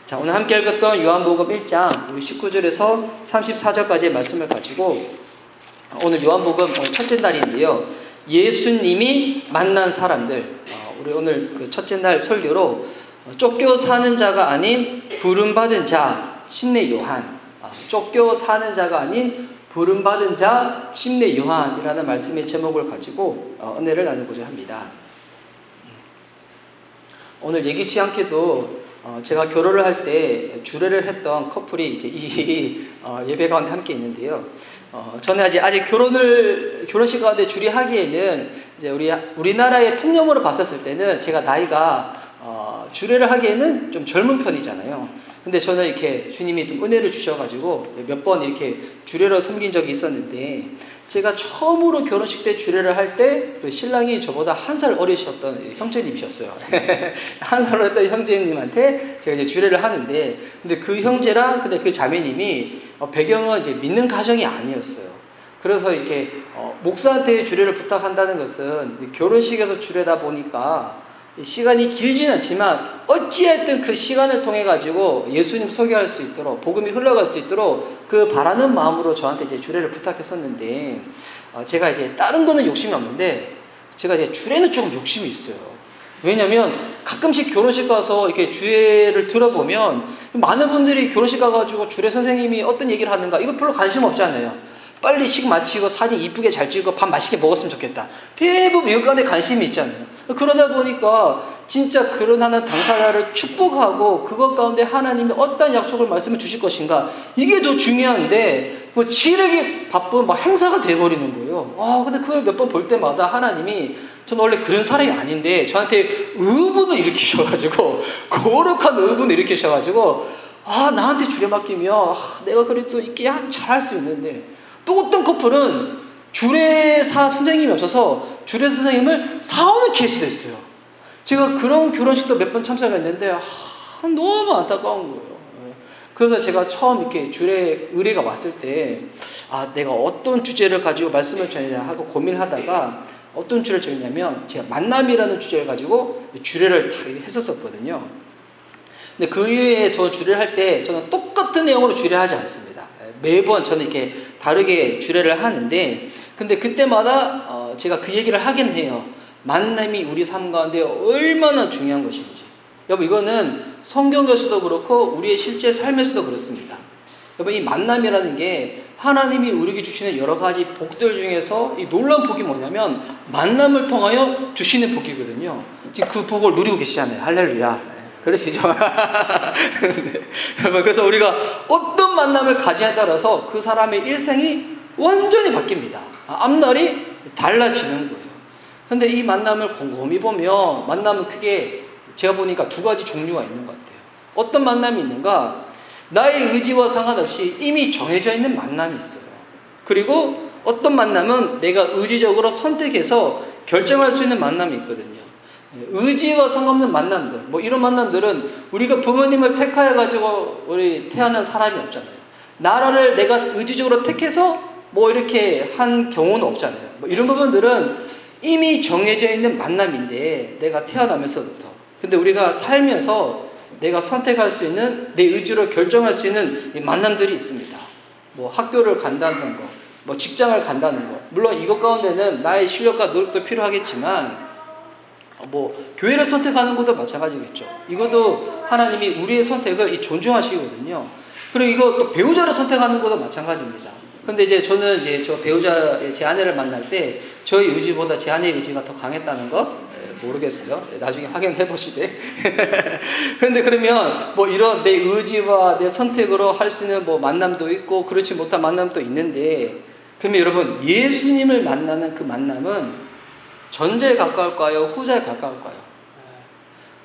자, 오늘 함께 읽었던 요한복음 1장 19절에서 34절까지의 말씀을 가지고 오늘 요한복음 첫째 날인데요. 예수님이 만난 사람들, 우리 오늘 그 첫째 날 설교로 쫓겨 사는 자가 아닌 부름받은 자 침례 요한, 쫓겨 사는 자가 아닌 부름받은 자 침례 요한이라는 말씀의 제목을 가지고 은혜를 나누고자 합니다. 오늘 예기치 않게도 제가 결혼을 할 때 주례를 했던 커플이 이제 이 예배 가운데 함께 있는데요. 저는 아직 결혼식 가운데 주례하기에는 이제 우리나라의 통념으로 봤었을 때는 제가 나이가 주례를 하기에는 좀 젊은 편이잖아요. 근데 저는 이렇게 주님이 좀 은혜를 주셔가지고 몇 번 이렇게 주례로 섬긴 적이 있었는데, 제가 처음으로 결혼식 때 주례를 할 때 그 신랑이 저보다 한 살 어리셨던 형제님이셨어요. 한 살 어렸던 형제님한테 제가 이제 주례를 하는데, 근데 그 형제랑 근데 그 자매님이 배경은 이제 믿는 가정이 아니었어요. 그래서 이렇게 목사한테 주례를 부탁한다는 것은 결혼식에서 주례다 보니까 시간이 길지는 않지만 어찌했든 그 시간을 통해 가지고 예수님 소개할 수 있도록, 복음이 흘러갈 수 있도록 그 바라는 마음으로 저한테 이제 주례를 부탁했었는데, 제가 이제 다른 거는 욕심이 없는데 제가 이제 주례는 조금 욕심이 있어요. 왜냐면 가끔씩 결혼식 가서 이렇게 주례를 들어보면 많은 분들이 결혼식 가가지고 주례 선생님이 어떤 얘기를 하는가 이거 별로 관심 없잖아요. 빨리 식 마치고 사진 이쁘게 잘 찍고 밥 맛있게 먹었으면 좋겠다. 대부분 이것 가운데 관심이 있잖아요. 그러다 보니까 진짜 결혼하는 당사자를 축복하고 그것 가운데 하나님이 어떤 약속을 말씀을 주실 것인가, 이게 더 중요한데 그 지르기 바쁜 막 행사가 돼버리는 거예요. 근데 그걸 몇 번 볼 때마다 하나님이, 저는 원래 그런 사람이 아닌데 저한테 의분을 일으키셔가지고, 거룩한 의분을 일으키셔가지고, 나한테 주례 맡기면 내가 그래도 이렇게 잘할 수 있는데, 또 어떤 커플은 주례사 선생님이 없어서 주례 선생님을 사오는 케이스도 있어요. 제가 그런 결혼식도 몇 번 참석했는데 너무 안타까운 거예요. 그래서 제가 처음 이렇게 주례 의뢰가 왔을 때 내가 어떤 주제를 가지고 말씀을 전하냐 하고 고민을 하다가 어떤 주제를 정했냐면, 제가 만남이라는 주제를 가지고 주례를 다 했었거든요. 근데 그 이후에 저 주례를 할 때 저는 똑같은 내용으로 주례하지 않습니다. 매번 저는 이렇게 다르게 주례를 하는데, 근데 그때마다 제가 그 얘기를 하긴 해요. 만남이 우리 삶 가운데 얼마나 중요한 것인지. 여러분, 이거는 성경에서도 그렇고 우리의 실제 삶에서도 그렇습니다. 여러분, 이 만남이라는 게 하나님이 우리에게 주시는 여러 가지 복들 중에서 이 놀라운 복이 뭐냐면 만남을 통하여 주시는 복이거든요. 지금 그 복을 누리고 계시잖아요. 할렐루야. 그러시죠? 그래서 우리가 어떤 만남을 가지냐에 따라서 그 사람의 일생이 완전히 바뀝니다. 앞날이 달라지는 거예요. 근데 이 만남을 곰곰이 보면 만남은 크게 제가 보니까 두 가지 종류가 있는 것 같아요. 어떤 만남이 있는가? 나의 의지와 상관없이 이미 정해져 있는 만남이 있어요. 그리고 어떤 만남은 내가 의지적으로 선택해서 결정할 수 있는 만남이 있거든요. 의지와 상관없는 만남들, 이런 만남들은 우리가 부모님을 택하여가지고 우리 태어난 사람이 없잖아요. 나라를 내가 의지적으로 택해서 이렇게 한 경우는 없잖아요. 이런 부분들은 이미 정해져 있는 만남인데, 내가 태어나면서부터. 근데 우리가 살면서 내가 선택할 수 있는, 내 의지로 결정할 수 있는 이 만남들이 있습니다. 학교를 간다는 거, 직장을 간다는 거. 물론 이것 가운데는 나의 실력과 노력도 필요하겠지만, 교회를 선택하는 것도 마찬가지겠죠. 이것도 하나님이 우리의 선택을 존중하시거든요. 그리고 이거 또 배우자를 선택하는 것도 마찬가지입니다. 근데 이제 저는 저 배우자, 제 아내를 만날 때 저희 의지보다 제 아내의 의지가 더 강했다는 거 모르겠어요. 나중에 확인해 보시되. 근데 그러면 이런 내 의지와 내 선택으로 할 수 있는 만남도 있고 그렇지 못한 만남도 있는데, 그러면 여러분, 예수님을 만나는 그 만남은 전자에 가까울까요? 후자에 가까울까요?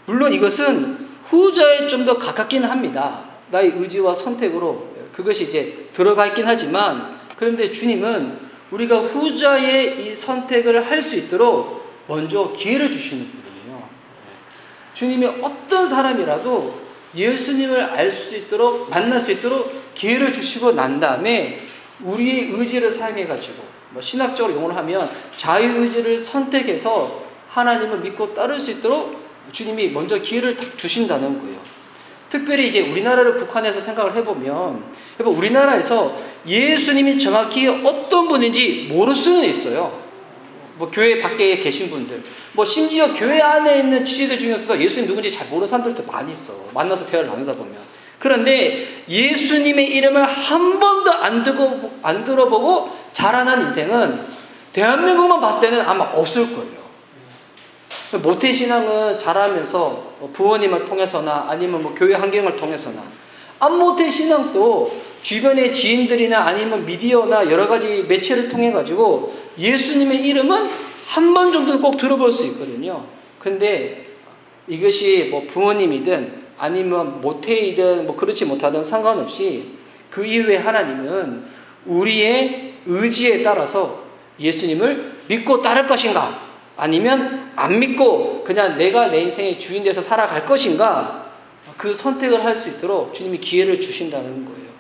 물론 이것은 후자에 좀 더 가깝기는 합니다. 나의 의지와 선택으로 그것이 이제 들어가 있긴 하지만, 그런데 주님은 우리가 후자의 이 선택을 할 수 있도록 먼저 기회를 주시는 분이에요. 주님이 어떤 사람이라도 예수님을 알 수 있도록, 만날 수 있도록 기회를 주시고 난 다음에 우리의 의지를 사용해가지고, 신학적으로 용어를 하면 자유의지를 선택해서 하나님을 믿고 따를 수 있도록 주님이 먼저 기회를 딱 주신다는 거예요. 특별히 이제 우리나라를 국한해서 생각을 해보면, 여러분 우리나라에서 예수님이 정확히 어떤 분인지 모를 수는 있어요. 뭐 교회 밖에 계신 분들, 뭐 심지어 교회 안에 있는 지지들 중에서도 예수님 누군지 잘 모르는 사람들도 많이 있어. 만나서 대화를 나누다 보면. 그런데 예수님의 이름을 한 번도 안 들어보고 자라난 인생은 대한민국만 봤을 때는 아마 없을 거예요. 모태신앙은 자라면서 부모님을 통해서나 아니면 뭐 교회 환경을 통해서나, 안모태신앙도 주변의 지인들이나 아니면 미디어나 여러 가지 매체를 통해 가지고 예수님의 이름은 한 번 정도는 꼭 들어볼 수 있거든요. 근데 이것이 뭐 부모님이든 아니면 모태이든 뭐 그렇지 못하든 상관없이 그 이후에 하나님은 우리의 의지에 따라서 예수님을 믿고 따를 것인가, 아니면 안 믿고 그냥 내가 내 인생의 주인 돼서 살아갈 것인가, 그 선택을 할 수 있도록 주님이 기회를 주신다는 거예요.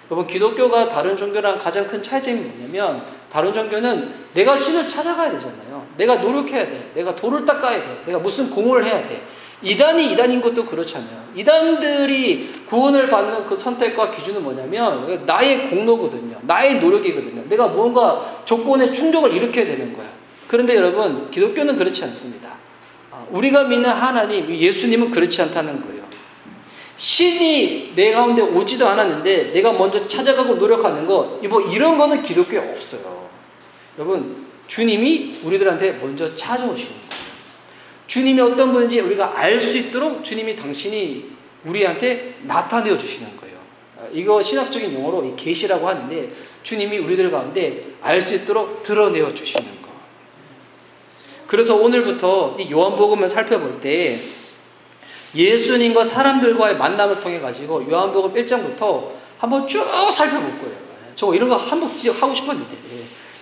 여러분, 기독교가 다른 종교랑 가장 큰 차이점이 뭐냐면, 다른 종교는 내가 신을 찾아가야 되잖아요. 내가 노력해야 돼. 내가 돌을 닦아야 돼. 내가 무슨 공을 해야 돼. 이단이 이단인 것도 그렇잖아요. 이단들이 구원을 받는 그 선택과 기준은 뭐냐면 나의 공로거든요. 나의 노력이거든요. 내가 뭔가 조건에 충족을 일으켜야 되는 거야. 그런데 여러분, 기독교는 그렇지 않습니다. 우리가 믿는 하나님, 예수님은 그렇지 않다는 거예요. 신이 내 가운데 오지도 않았는데 내가 먼저 찾아가고 노력하는 거, 뭐 이런 거는 기독교에 없어요. 여러분, 주님이 우리들한테 먼저 찾아오시는 거예요. 주님이 어떤 분인지 우리가 알 수 있도록 주님이 당신이 우리한테 나타내어 주시는 거예요. 이거 신학적인 용어로 계시라고 하는데, 주님이 우리들 가운데 알 수 있도록 드러내어 주시는 거. 그래서 오늘부터 이 요한복음을 살펴볼 때 예수님과 사람들과의 만남을 통해 가지고 요한복음 1장부터 한번 쭉 살펴볼 거예요. 저 이런 거 한번 하고 싶었는데,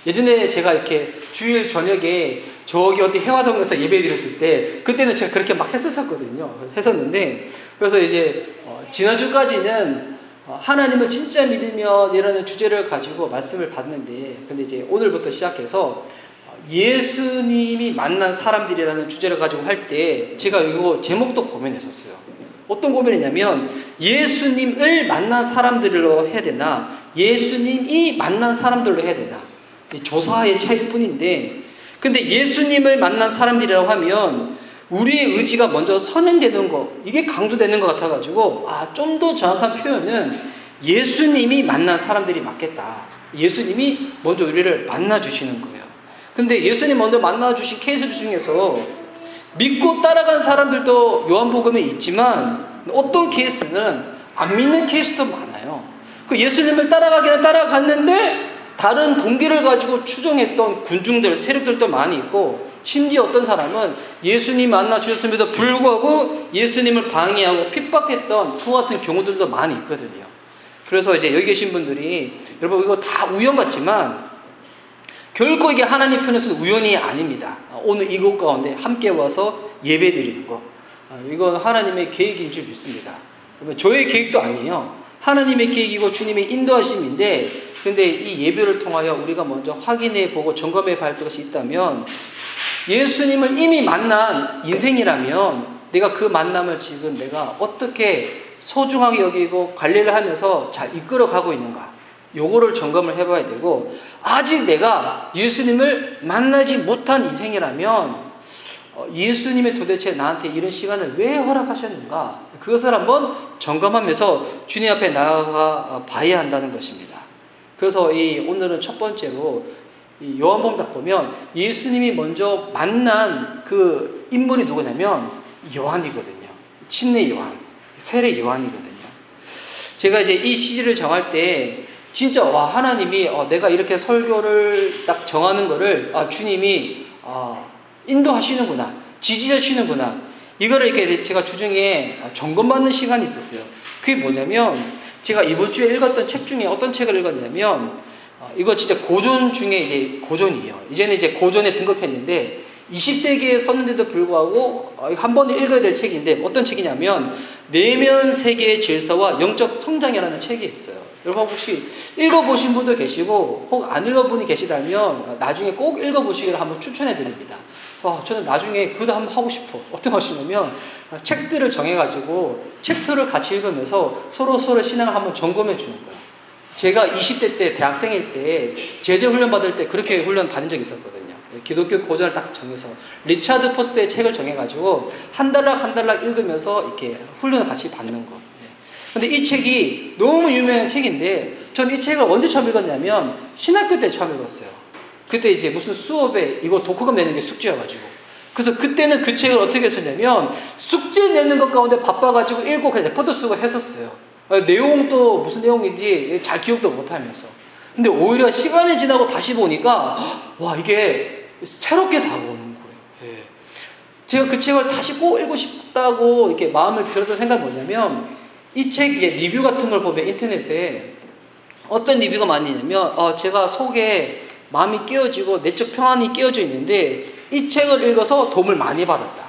예전에 제가 이렇게 주일 저녁에 저기 어디 해화동에서 예배 드렸을 때, 그때는 제가 그렇게 막 했었는데, 그래서 이제 지난주까지는 하나님을 진짜 믿으면이라는 주제를 가지고 말씀을 받는데, 근데 이제 오늘부터 시작해서 예수님이 만난 사람들이라는 주제를 가지고 할 때 제가 이거 제목도 고민했었어요. 어떤 고민이냐면, 예수님을 만난 사람들로 해야 되나, 예수님이 만난 사람들로 해야 되나, 조사의 차이일 뿐인데, 근데 예수님을 만난 사람들이라고 하면 우리의 의지가 먼저 선행되는 거, 이게 강조되는 것 같아가지고, 좀 더 정확한 표현은 예수님이 만난 사람들이 맞겠다. 예수님이 먼저 우리를 만나주시는 거예요. 근데 예수님 먼저 만나주신 케이스 중에서 믿고 따라간 사람들도 요한복음에 있지만, 어떤 케이스는 안 믿는 케이스도 많아요. 그 예수님을 따라가기는 따라갔는데 다른 동기를 가지고 추종했던 군중들, 세력들도 많이 있고, 심지어 어떤 사람은 예수님 만나 주셨음에도 불구하고 예수님을 방해하고 핍박했던 그와 같은 경우들도 많이 있거든요. 그래서 이제 여기 계신 분들이, 여러분 이거 다 우연 같지만 결코 이게 하나님 편에서는 우연이 아닙니다. 오늘 이곳 가운데 함께 와서 예배 드리는 거, 이건 하나님의 계획인 줄 믿습니다. 여러분, 저의 계획도 아니에요. 하나님의 계획이고 주님의 인도하심인데, 근데 이 예배를 통하여 우리가 먼저 확인해 보고 점검해 봐야 할 것이 있다면, 예수님을 이미 만난 인생이라면 내가 그 만남을 지금 내가 어떻게 소중하게 여기고 관리를 하면서 잘 이끌어 가고 있는가, 요거를 점검을 해봐야 되고, 아직 내가 예수님을 만나지 못한 인생이라면 예수님이 도대체 나한테 이런 시간을 왜 허락하셨는가, 그것을 한번 점검하면서 주님 앞에 나아가 봐야 한다는 것입니다. 그래서 오늘은 첫 번째로 이 요한복음 딱 보면 예수님이 먼저 만난 그 인물이 누구냐면 요한이거든요. 침례 요한, 세례 요한이거든요. 제가 이제 이 시리즈를 정할 때 진짜 하나님이 내가 이렇게 설교를 딱 정하는 거를 주님이 인도하시는구나, 지지하시는구나, 이거를 이렇게 제가 주중에 점검받는 시간이 있었어요. 그게 뭐냐면, 제가 이번 주에 읽었던 책 중에 어떤 책을 읽었냐면, 이거 진짜 고전 중에 이제 고전이에요. 이제는 이제 고전에 등극했는데, 20세기에 썼는데도 불구하고 한 번에 읽어야 될 책인데 어떤 책이냐면 내면 세계의 질서와 영적 성장이라는 책이 있어요. 여러분 혹시 읽어보신 분도 계시고 혹 안 읽어본 분이 계시다면 나중에 꼭 읽어보시기를 한번 추천해 드립니다. 저는 나중에 그것도 한번 하고 싶어. 어떤 것이냐면 책들을 정해가지고 챕터를 같이 읽으면서 서로 신앙을 한번 점검해 주는 거예요. 제가 20대 때 대학생일 때 제자 훈련 받을 때 그렇게 훈련 받은 적이 있었거든요. 기독교 고전을 딱 정해서 리차드 포스트의 책을 정해가지고 한 달락 읽으면서 이렇게 훈련을 같이 받는 거. 근데 이 책이 너무 유명한 책인데 저는 이 책을 언제 처음 읽었냐면 신학교 때 처음 읽었어요. 그때 이제 무슨 수업에 이거 독후감 내는 게 숙제여가지고 그래서 그때는 그 책을 어떻게 했었냐면 숙제 내는 것 가운데 바빠가지고 읽고 그냥 레포트 쓰고 했었어요. 내용도 무슨 내용인지 잘 기억도 못하면서. 근데 오히려 시간이 지나고 다시 보니까 와 이게 새롭게 다가오는 거예요. 예. 제가 그 책을 다시 꼭 읽고 싶다고 이렇게 마음을 들었던 생각이 뭐냐면 이 책 리뷰 같은 걸 보면 인터넷에 어떤 리뷰가 많이 있냐면 제가 속에 마음이 깨어지고 내적 평안이 깨어져 있는데 이 책을 읽어서 도움을 많이 받았다.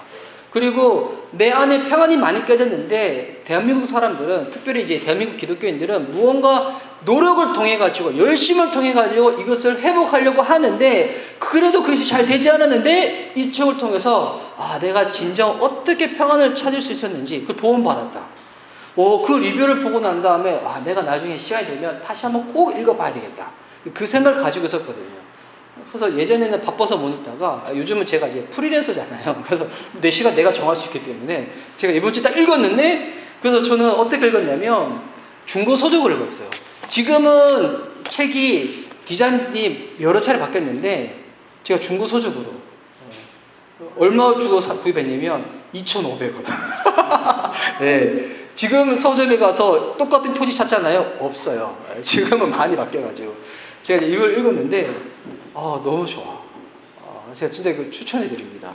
그리고 내 안에 평안이 많이 깨졌는데 대한민국 사람들은 특별히 이제 대한민국 기독교인들은 무언가 노력을 통해 가지고 열심을 통해 가지고 이것을 회복하려고 하는데 그래도 그것이 잘 되지 않았는데 이 책을 통해서 내가 진정 어떻게 평안을 찾을 수 있었는지 그 도움 받았다. 그 리뷰를 보고 난 다음에 내가 나중에 시간이 되면 다시 한번 꼭 읽어봐야 되겠다. 그 생각을 가지고 있었거든요. 그래서 예전에는 바빠서 못 읽다가 요즘은 제가 이제 프리랜서잖아요. 그래서 내 시간 내가 정할 수 있기 때문에 제가 이번 주에 딱 읽었는데 그래서 저는 어떻게 읽었냐면 중고 서적을 읽었어요. 지금은 책이 디자인이 여러 차례 바뀌었는데 제가 중고 서적으로 얼마 주고 구입했냐면 2,500원. 네. 지금 서점에 가서 똑같은 표지 찾잖아요. 없어요. 지금은 많이 바뀌어가지고 제가 이걸 읽었는데 너무 좋아. 제가 진짜 이거 추천해 드립니다.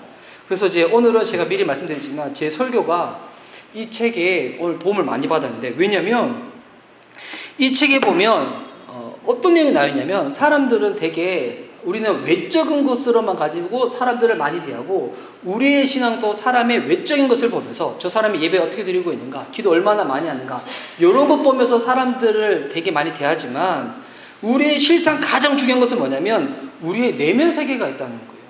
그래서 이제 오늘은 제가 미리 말씀드리지만 제 설교가 이 책에 오늘 도움을 많이 받았는데 왜냐면 이 책에 보면 어떤 내용이 나와있냐면 사람들은 되게 우리는 외적인 것으로만 가지고 사람들을 많이 대하고 우리의 신앙도 사람의 외적인 것을 보면서 저 사람이 예배 어떻게 드리고 있는가, 기도 얼마나 많이 하는가 이런 것 보면서 사람들을 되게 많이 대하지만 우리의 실상 가장 중요한 것은 뭐냐면 우리의 내면 세계가 있다는 거예요.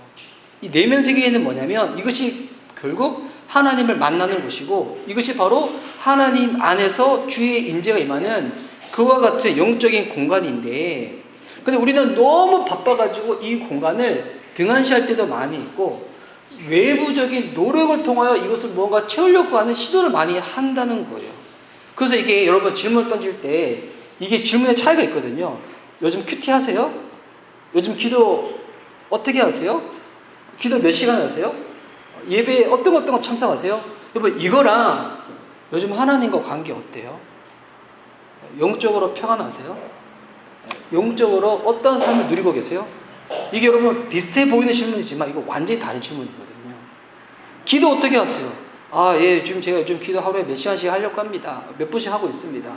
이 내면 세계에는 뭐냐면 이것이 결국 하나님을 만나는 곳이고 이것이 바로 하나님 안에서 주의 임재가 임하는 그와 같은 영적인 공간인데 근데 우리는 너무 바빠가지고 이 공간을 등한시할 때도 많이 있고 외부적인 노력을 통하여 이것을 무언가 채우려고 하는 시도를 많이 한다는 거예요. 그래서 이게 여러분 질문을 던질 때 이게 질문의 차이가 있거든요. 요즘 큐티 하세요? 요즘 기도 어떻게 하세요? 기도 몇 시간 하세요? 예배에 어떤 거 참석하세요? 여러분 이거랑 요즘 하나님과 관계 어때요? 영적으로 평안하세요? 영적으로 어떤 삶을 누리고 계세요? 이게 여러분 비슷해 보이는 질문이지만 이거 완전히 다른 질문이거든요. 기도 어떻게 하세요? 지금 제가 요즘 기도 하루에 몇 시간씩 하려고 합니다. 몇 분씩 하고 있습니다.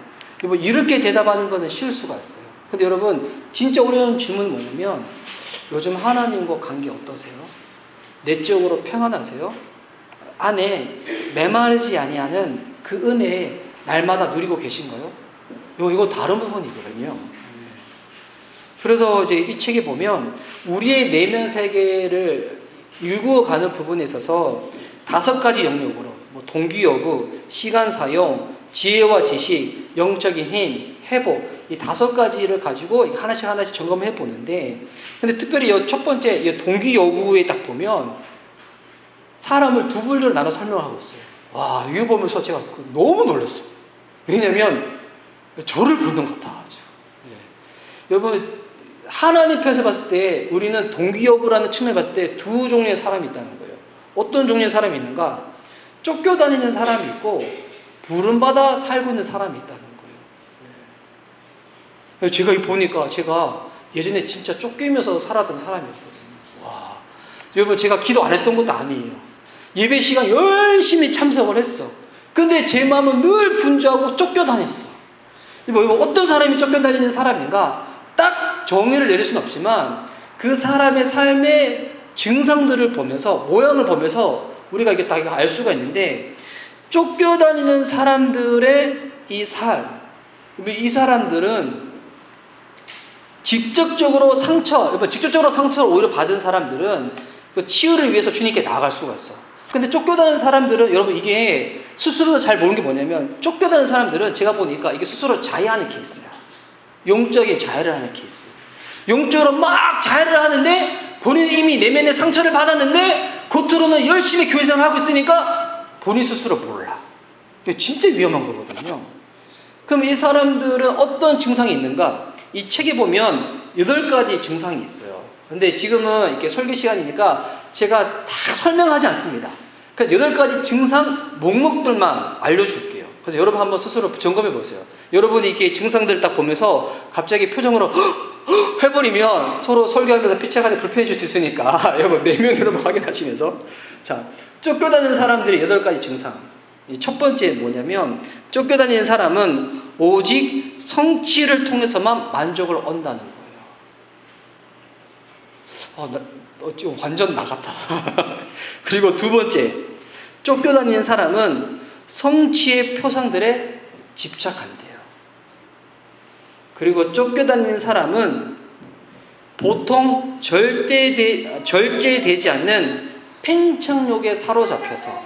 여러분 이렇게 대답하는 거는 쉬울 수가 있어요. 근데 여러분 진짜 어려운 질문은 뭐냐면 요즘 하나님과 관계 어떠세요? 내적으로 평안하세요? 안에 메마르지 아니하는 그 은혜 날마다 누리고 계신가요? 이거 다른 부분이거든요. 그래서 이제 이 책에 보면 우리의 내면 세계를 일구어가는 부분에 있어서 5가지 영역으로 동기여부, 시간 사용, 지혜와 지식, 영적인 힘, 회복 이 5가지를 가지고 하나씩 점검해 보는데 근데 특별히 첫 번째 이 동기여부에 딱 보면 사람을 두 분류로 나눠 설명하고 있어요. 이거 보면서 제가 너무 놀랐어요. 왜냐면 저를 보는 것 같아. 아주. 여러분 하나님 편에서 봤을 때 우리는 동기여부라는 측면에 봤을 때 두 종류의 사람이 있다는 거예요. 어떤 종류의 사람이 있는가? 쫓겨다니는 사람이 있고 부름받아 살고 있는 사람이 있다는 거예요. 제가 보니까 제가 예전에 진짜 쫓기면서 살았던 사람이었거든요. 여러분 제가 기도 안 했던 것도 아니에요. 예배 시간 열심히 참석을 했어. 근데 제 마음은 늘 분주하고 쫓겨다녔어. 어떤 사람이 쫓겨다니는 사람인가? 딱 정의를 내릴 수는 없지만 그 사람의 삶의 증상들을 보면서, 모양을 보면서 우리가 이게 다 알 수가 있는데, 쫓겨다니는 사람들의 이 삶, 이 사람들은 직접적으로 상처를 오히려 받은 사람들은 그 치유를 위해서 주님께 나아갈 수가 있어. 근데 쫓겨다니는 사람들은, 여러분, 이게 스스로 잘 모르는 게 뭐냐면, 쫓겨다니는 사람들은 제가 보니까 이게 스스로 자해하는 케이스야. 용적인 자해를 하는 케이스. 용적으로 막 자해를 하는데 본인이 이미 내면의 상처를 받았는데 겉으로는 열심히 교회 생활을 하고 있으니까 본인 스스로 몰라. 이게 진짜 위험한 거거든요. 그럼 이 사람들은 어떤 증상이 있는가? 이 책에 보면 8가지 증상이 있어요. 근데 지금은 이렇게 설교 시간이니까 제가 다 설명하지 않습니다. 그러니까 8가지 증상 목록들만 알려줄게요. 그래서 여러분 한번 스스로 점검해 보세요. 여러분이 이렇게 증상들을 딱 보면서 갑자기 표정으로 해버리면 서로 설교하면서 피차가니 불편해질 수 있으니까 여러분 내면으로 확인하시면서, 자, 쫓겨다니는 사람들의 8가지 증상. 첫 번째 뭐냐면, 쫓겨다니는 사람은 오직 성취를 통해서만 만족을 얻는다는 거예요. 지금 완전 나갔다. 그리고 두 번째, 쫓겨다니는 사람은 성취의 표상들에 집착한대요. 그리고 쫓겨다니는 사람은 보통 절제되지 않는 팽창욕에 사로잡혀서,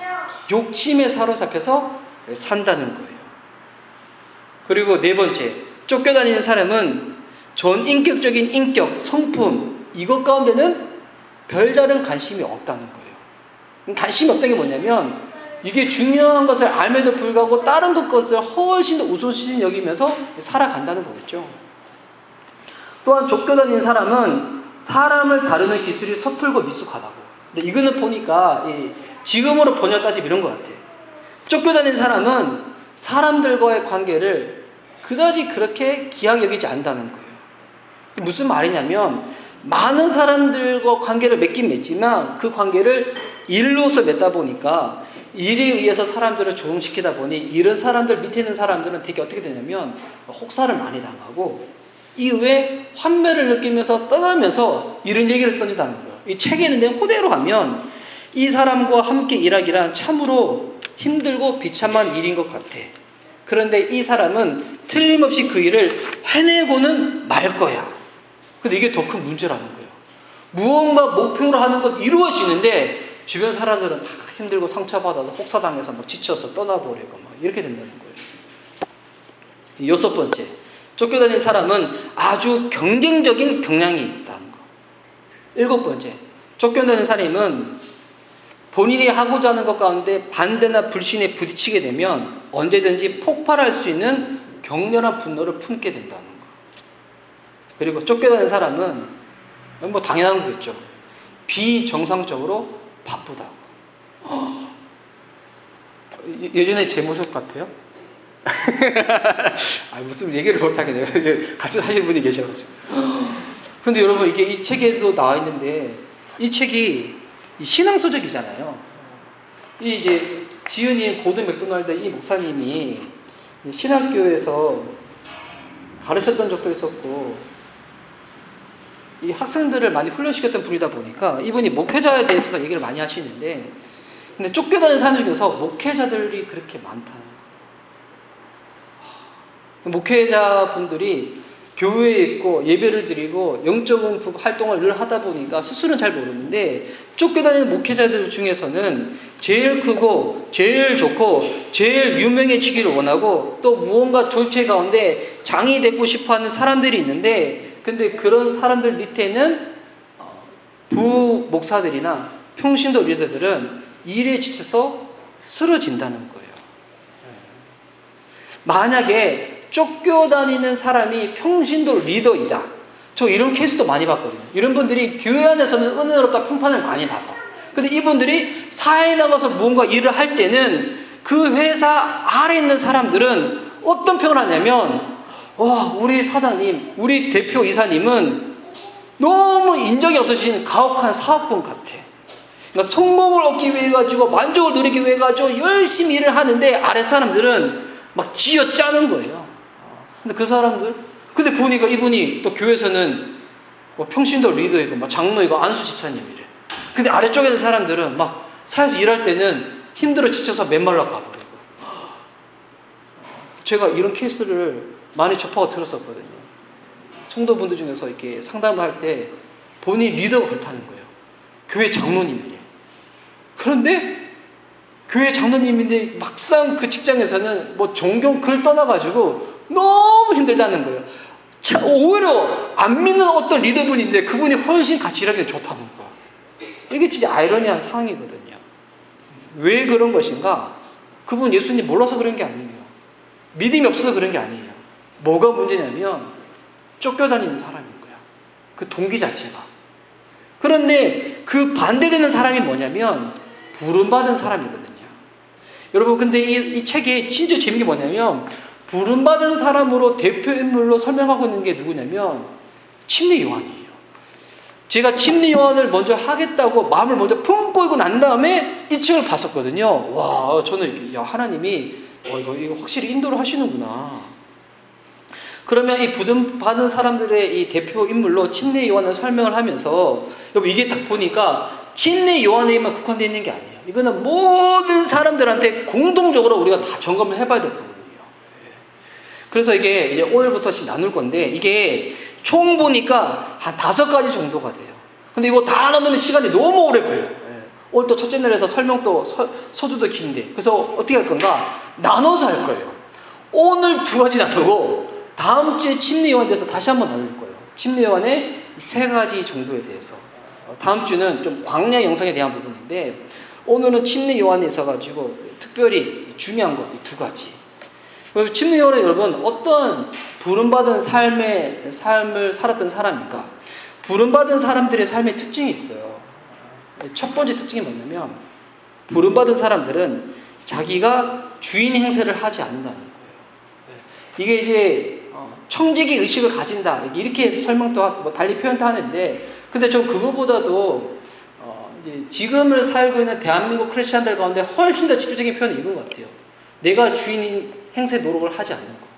욕심에 사로잡혀서 산다는 거예요. 그리고 네 번째, 쫓겨다니는 사람은 전인격적인 인격, 성품, 이것 가운데는 별다른 관심이 없다는 거예요. 관심이 없다는 게 뭐냐면, 이게 중요한 것을 알면도 불구하고 다른 것을 훨씬 더 우선시 여기면서 살아간다는 거겠죠. 또한 쫓겨다니는 사람은 사람을 다루는 기술이 서툴고 미숙하다고. 근데 이거는 보니까 지금으로 번역 따지면 이런 것 같아요. 쫓겨다니는 사람은 사람들과의 관계를 그다지 그렇게 귀하게 여기지 않는다는 거예요. 무슨 말이냐면, 많은 사람들과 관계를 맺긴 맺지만 그 관계를 일로서 맺다 보니까, 일에 의해서 사람들을 조응시키다 보니 이런 사람들 밑에 있는 사람들은 되게 어떻게 되냐면 혹사를 많이 당하고, 이후에 환멸을 느끼면서 떠나면서 이런 얘기를 던진다는 거예요. 이 책에 있는 내용 그대로 가면 이 사람과 함께 일하기란 참으로 힘들고 비참한 일인 것 같아. 그런데 이 사람은 틀림없이 그 일을 해내고는 말 거야. 근데 이게 더 큰 문제라는 거예요. 무언가 목표로 하는 것 이루어지는데 주변 사람들은 다 힘들고 상처받아서 혹사당해서 막 지쳐서 떠나버리고 막 이렇게 된다는 거예요. 6번째, 쫓겨다니는 사람은 아주 경쟁적인 경향이 있다는 거. 7번째, 쫓겨다니는 사람은 본인이 하고자 하는 것 가운데 반대나 불신에 부딪히게 되면 언제든지 폭발할 수 있는 격렬한 분노를 품게 된다는 거. 그리고 쫓겨다니는 사람은 뭐 당연한 거겠죠. 비정상적으로 바쁘다고. 예전에 제 모습 같아요? 무슨 얘기를 못하겠네요. 같이 사시는 분이 계셔가지고. 근데 여러분, 이게 이 책에도 나와 있는데, 이 책이 신앙서적이잖아요. 이제 지은이 고든 맥도날드 이 목사님이 신학교에서 가르쳤던 적도 있었고, 이 학생들을 많이 훈련시켰던 분이다 보니까 이분이 목회자에 대해서도 얘기를 많이 하시는데, 근데 쫓겨다니는 사람들 중에서 목회자들이 그렇게 많다는 거예요. 목회자분들이 교회에 있고 예배를 드리고 영적인 활동을 늘 하다 보니까 스스로는 잘 모르는데, 쫓겨다니는 목회자들 중에서는 제일 크고 제일 좋고 제일 유명해지기를 원하고 또 무언가 조체 가운데 장이 되고 싶어하는 사람들이 있는데, 근데 그런 사람들 밑에는 부목사들이나 평신도 리더들은 일에 지쳐서 쓰러진다는 거예요. 만약에 쫓겨다니는 사람이 평신도 리더이다, 저 이런 케이스도 많이 봤거든요. 이런 분들이 교회 안에서는 은혜롭다 평판을 많이 받아. 근데 이분들이 사회에 나가서 무언가 일을 할 때는 그 회사 아래에 있는 사람들은 어떤 평을 하냐면, 와, 우리 사장님, 우리 대표 이사님은 너무 인정이 없어진 가혹한 사업분 같아. 그러니까 성공을 얻기 위해 가지고 만족을 누리기 위해 가지고 열심히 일을 하는데 아래 사람들은 막 쥐어짜는 거예요. 근데 그 사람들, 근데 보니까 이분이 또 교회에서는 뭐 평신도 리더이고 막 장로이고 안수 집사님이래. 근데 아래쪽에 있는 사람들은 막 사회에서 일할 때는 힘들어 지쳐서 맨말라 가버리고. 제가 이런 케이스를 많이 접하고 들었었거든요. 성도분들 중에서 이렇게 상담을 할 때 본인 리더가 그렇다는 거예요. 교회 장로님이에요. 그런데 교회 장로님인데 막상 그 직장에서는 뭐 종교 글 떠나가지고 너무 힘들다는 거예요. 오히려 안 믿는 어떤 리더분인데 그분이 훨씬 같이 일하기가 좋다는 거예요. 이게 진짜 아이러니한 상황이거든요. 왜 그런 것인가? 그분 예수님 몰라서 그런 게 아니에요. 믿음이 없어서 그런 게 아니에요. 뭐가 문제냐면 쫓겨다니는 사람인 거야. 그 동기 자체가. 그런데 그 반대되는 사람이 뭐냐면 부름받은 사람이거든요. 여러분 근데 이 책에 진짜 재밌는 게 뭐냐면 부름받은 사람으로 대표 인물로 설명하고 있는 게 누구냐면 침례 요한이에요. 제가 침례 요한을 먼저 하겠다고 마음을 먼저 품고 있고 난 다음에 이 책을 봤었거든요. 와, 저는 야, 하나님이 이거 확실히 인도를 하시는구나. 그러면 이 부름받은 사람들의 이 대표 인물로 침례 요한을 설명을 하면서 여러분 이게 딱 보니까 침례 요한에만 국한되어 있는 게 아니에요. 이거는 모든 사람들한테 공동적으로 우리가 다 점검을 해봐야 될 부분이에요. 그래서 이게 이제 오늘부터 지금 나눌 건데 이게 총 보니까 한 5가지 정도가 돼요. 근데 이거 다 나누는 시간이 너무 오래 걸려요. 오늘 또 첫째 날에서 설명도 서두도 긴데 그래서 어떻게 할 건가? 나눠서 할 거예요. 오늘 2가지 나누고 다음 주에 침례 요한에 대해서 다시 한번 나눌 거예요. 침례 요한의 3가지 정도에 대해서. 다음 주는 좀 광야 영상에 대한 부분인데 오늘은 침례 요한에 있어가지고 특별히 중요한 거 이 2가지. 그래서 침례 요한은 여러분 어떤 부름받은 삶을 살았던 사람인가? 부름받은 사람들의 삶의 특징이 있어요. 첫 번째 특징이 뭐냐면 부름받은 사람들은 자기가 주인 행세를 하지 않는다는 거예요. 이게 이제 청지기 의식을 가진다 이렇게 설명도 하고 뭐 달리 표현도 하는데 근데 전 그거보다도 이제 지금을 살고 있는 대한민국 크리스천들 가운데 훨씬 더 직접적인 표현이 이건 것 같아요. 내가 주인 행세 노력을 하지 않는 거.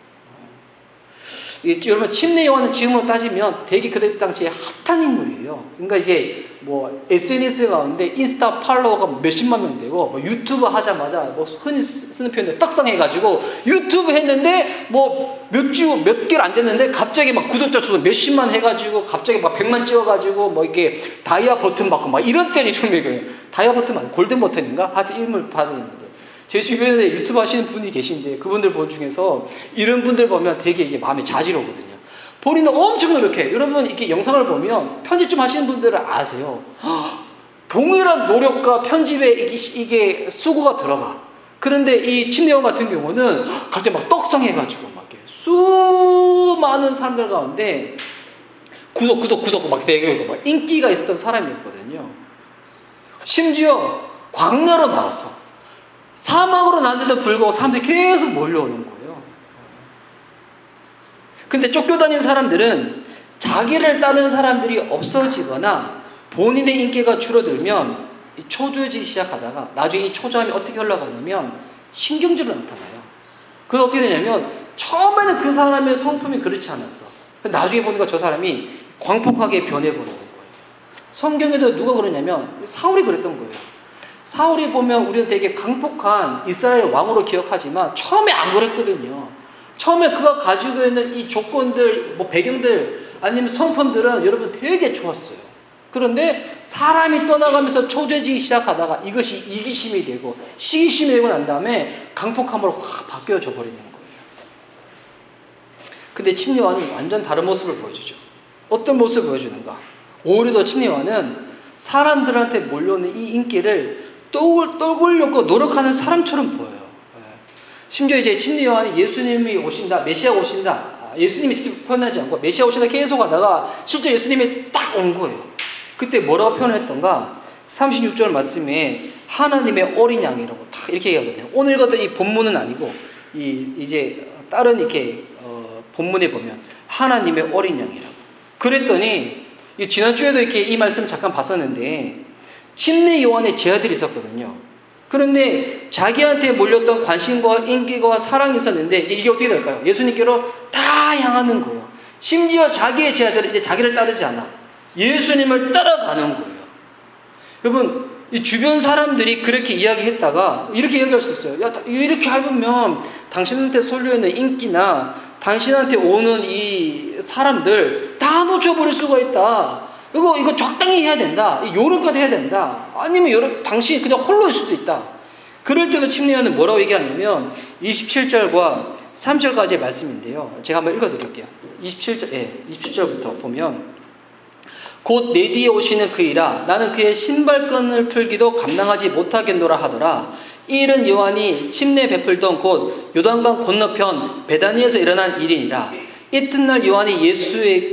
여러분 침례 요한은 지금으로 따지면 되게 그때 당시에 핫한 인물이에요. 그러니까 이게 뭐 SNS 가운데 인스타 팔로워가 몇십만 명 되고 뭐 유튜브 하자마자 뭐 흔히 쓰는 표현으로 떡상해가지고 유튜브 했는데 뭐 몇 개를 안 됐는데 갑자기 막 구독자 수 몇십만 해가지고 갑자기 막 100만 찍어가지고 뭐 이게 다이아 버튼 받고 막 이런 때는 좀 이거예요. 다이아 버튼 말고 골든 버튼인가? 하여튼 인물 받은 인물. 제 주변에 유튜브 하시는 분이 계신데 그분들 본 중에서 이런 분들 보면 되게 이게 마음이 자지러거든요. 본인은 엄청 노력해. 여러분 이렇게 영상을 보면 편집 좀 하시는 분들은 아세요. 동일한 노력과 편집에 이게 수고가 들어가. 그런데 이 침례 요한 같은 경우는 갑자기 막 떡상해가지고 막 수많은 사람들 가운데 구독 막 되게 막 인기가 있었던 사람이었거든요. 심지어 광야로 나와서 사막으로 나왔는데도 불구하고 사람들이 계속 몰려오는 거예요. 근데 쫓겨다니는 사람들은 자기를 따르는 사람들이 없어지거나 본인의 인기가 줄어들면 초조해지기 시작하다가 나중에 이 초조함이 어떻게 흘러가냐면 신경질로 나타나요. 그래서 어떻게 되냐면 처음에는 그 사람의 성품이 그렇지 않았어. 나중에 보니까 저 사람이 광폭하게 변해버리는 거예요. 성경에도 누가 그러냐면 사울이 그랬던 거예요. 사울이 보면 우리는 되게 강폭한 이스라엘 왕으로 기억하지만 처음에 안 그랬거든요. 처음에 그가 가지고 있는 이 조건들, 뭐 배경들 아니면 성품들은 여러분 되게 좋았어요. 그런데 사람이 떠나가면서 초조해지기 시작하다가 이것이 이기심이 되고 시기심이 되고 난 다음에 강폭함으로 확 바뀌어져 버리는 거예요. 근데 침례 요한은 완전 다른 모습을 보여주죠. 어떤 모습을 보여주는가? 오히려 더 침례 요한은 사람들한테 몰려오는 이 인기를 떠올려고 노력하는 사람처럼 보여요. 심지어 이제 침례 요한이 예수님이 오신다, 메시아가 오신다, 예수님이 직접 표현하지 않고 메시아 오신다 계속 하다가 실제 예수님이 딱 온 거예요. 그때 뭐라고 표현했던가? 36절 말씀에 하나님의 어린 양이라고 딱 이렇게 얘기하거든요. 오늘 같은 이 본문은 아니고 이제 다른 이렇게 본문에 보면 하나님의 어린 양이라고. 그랬더니 지난주에도 이렇게 이 말씀 잠깐 봤었는데 침례 요한의 제자들이 있었거든요. 그런데 자기한테 몰렸던 관심과 인기와 사랑이 있었는데 이게 어떻게 될까요? 예수님께로 다 향하는 거예요. 심지어 자기의 제자들은 이제 자기를 따르지 않아. 예수님을 따라가는 거예요. 여러분, 이 주변 사람들이 그렇게 이야기했다가 이렇게 이야기할 수 있어요. 야, 이렇게 해보면 당신한테 쏠려있는 인기나 당신한테 오는 이 사람들 다 놓쳐버릴 수가 있다. 이거 적당히 해야 된다. 요런까지 해야 된다. 아니면 당신이 그냥 홀로일 수도 있다. 그럴 때도 침례요한은 뭐라고 얘기하냐면 27절과 3절까지의 말씀인데요. 제가 한번 읽어드릴게요. 27절부터 보면 곧 내 뒤에 오시는 그이라 나는 그의 신발끈을 풀기도 감당하지 못하겠노라 하더라. 이 일은 요한이 침례 베풀던 곳 요단강 건너편 베다니에서 일어난 일이니라. 이튿날 요한이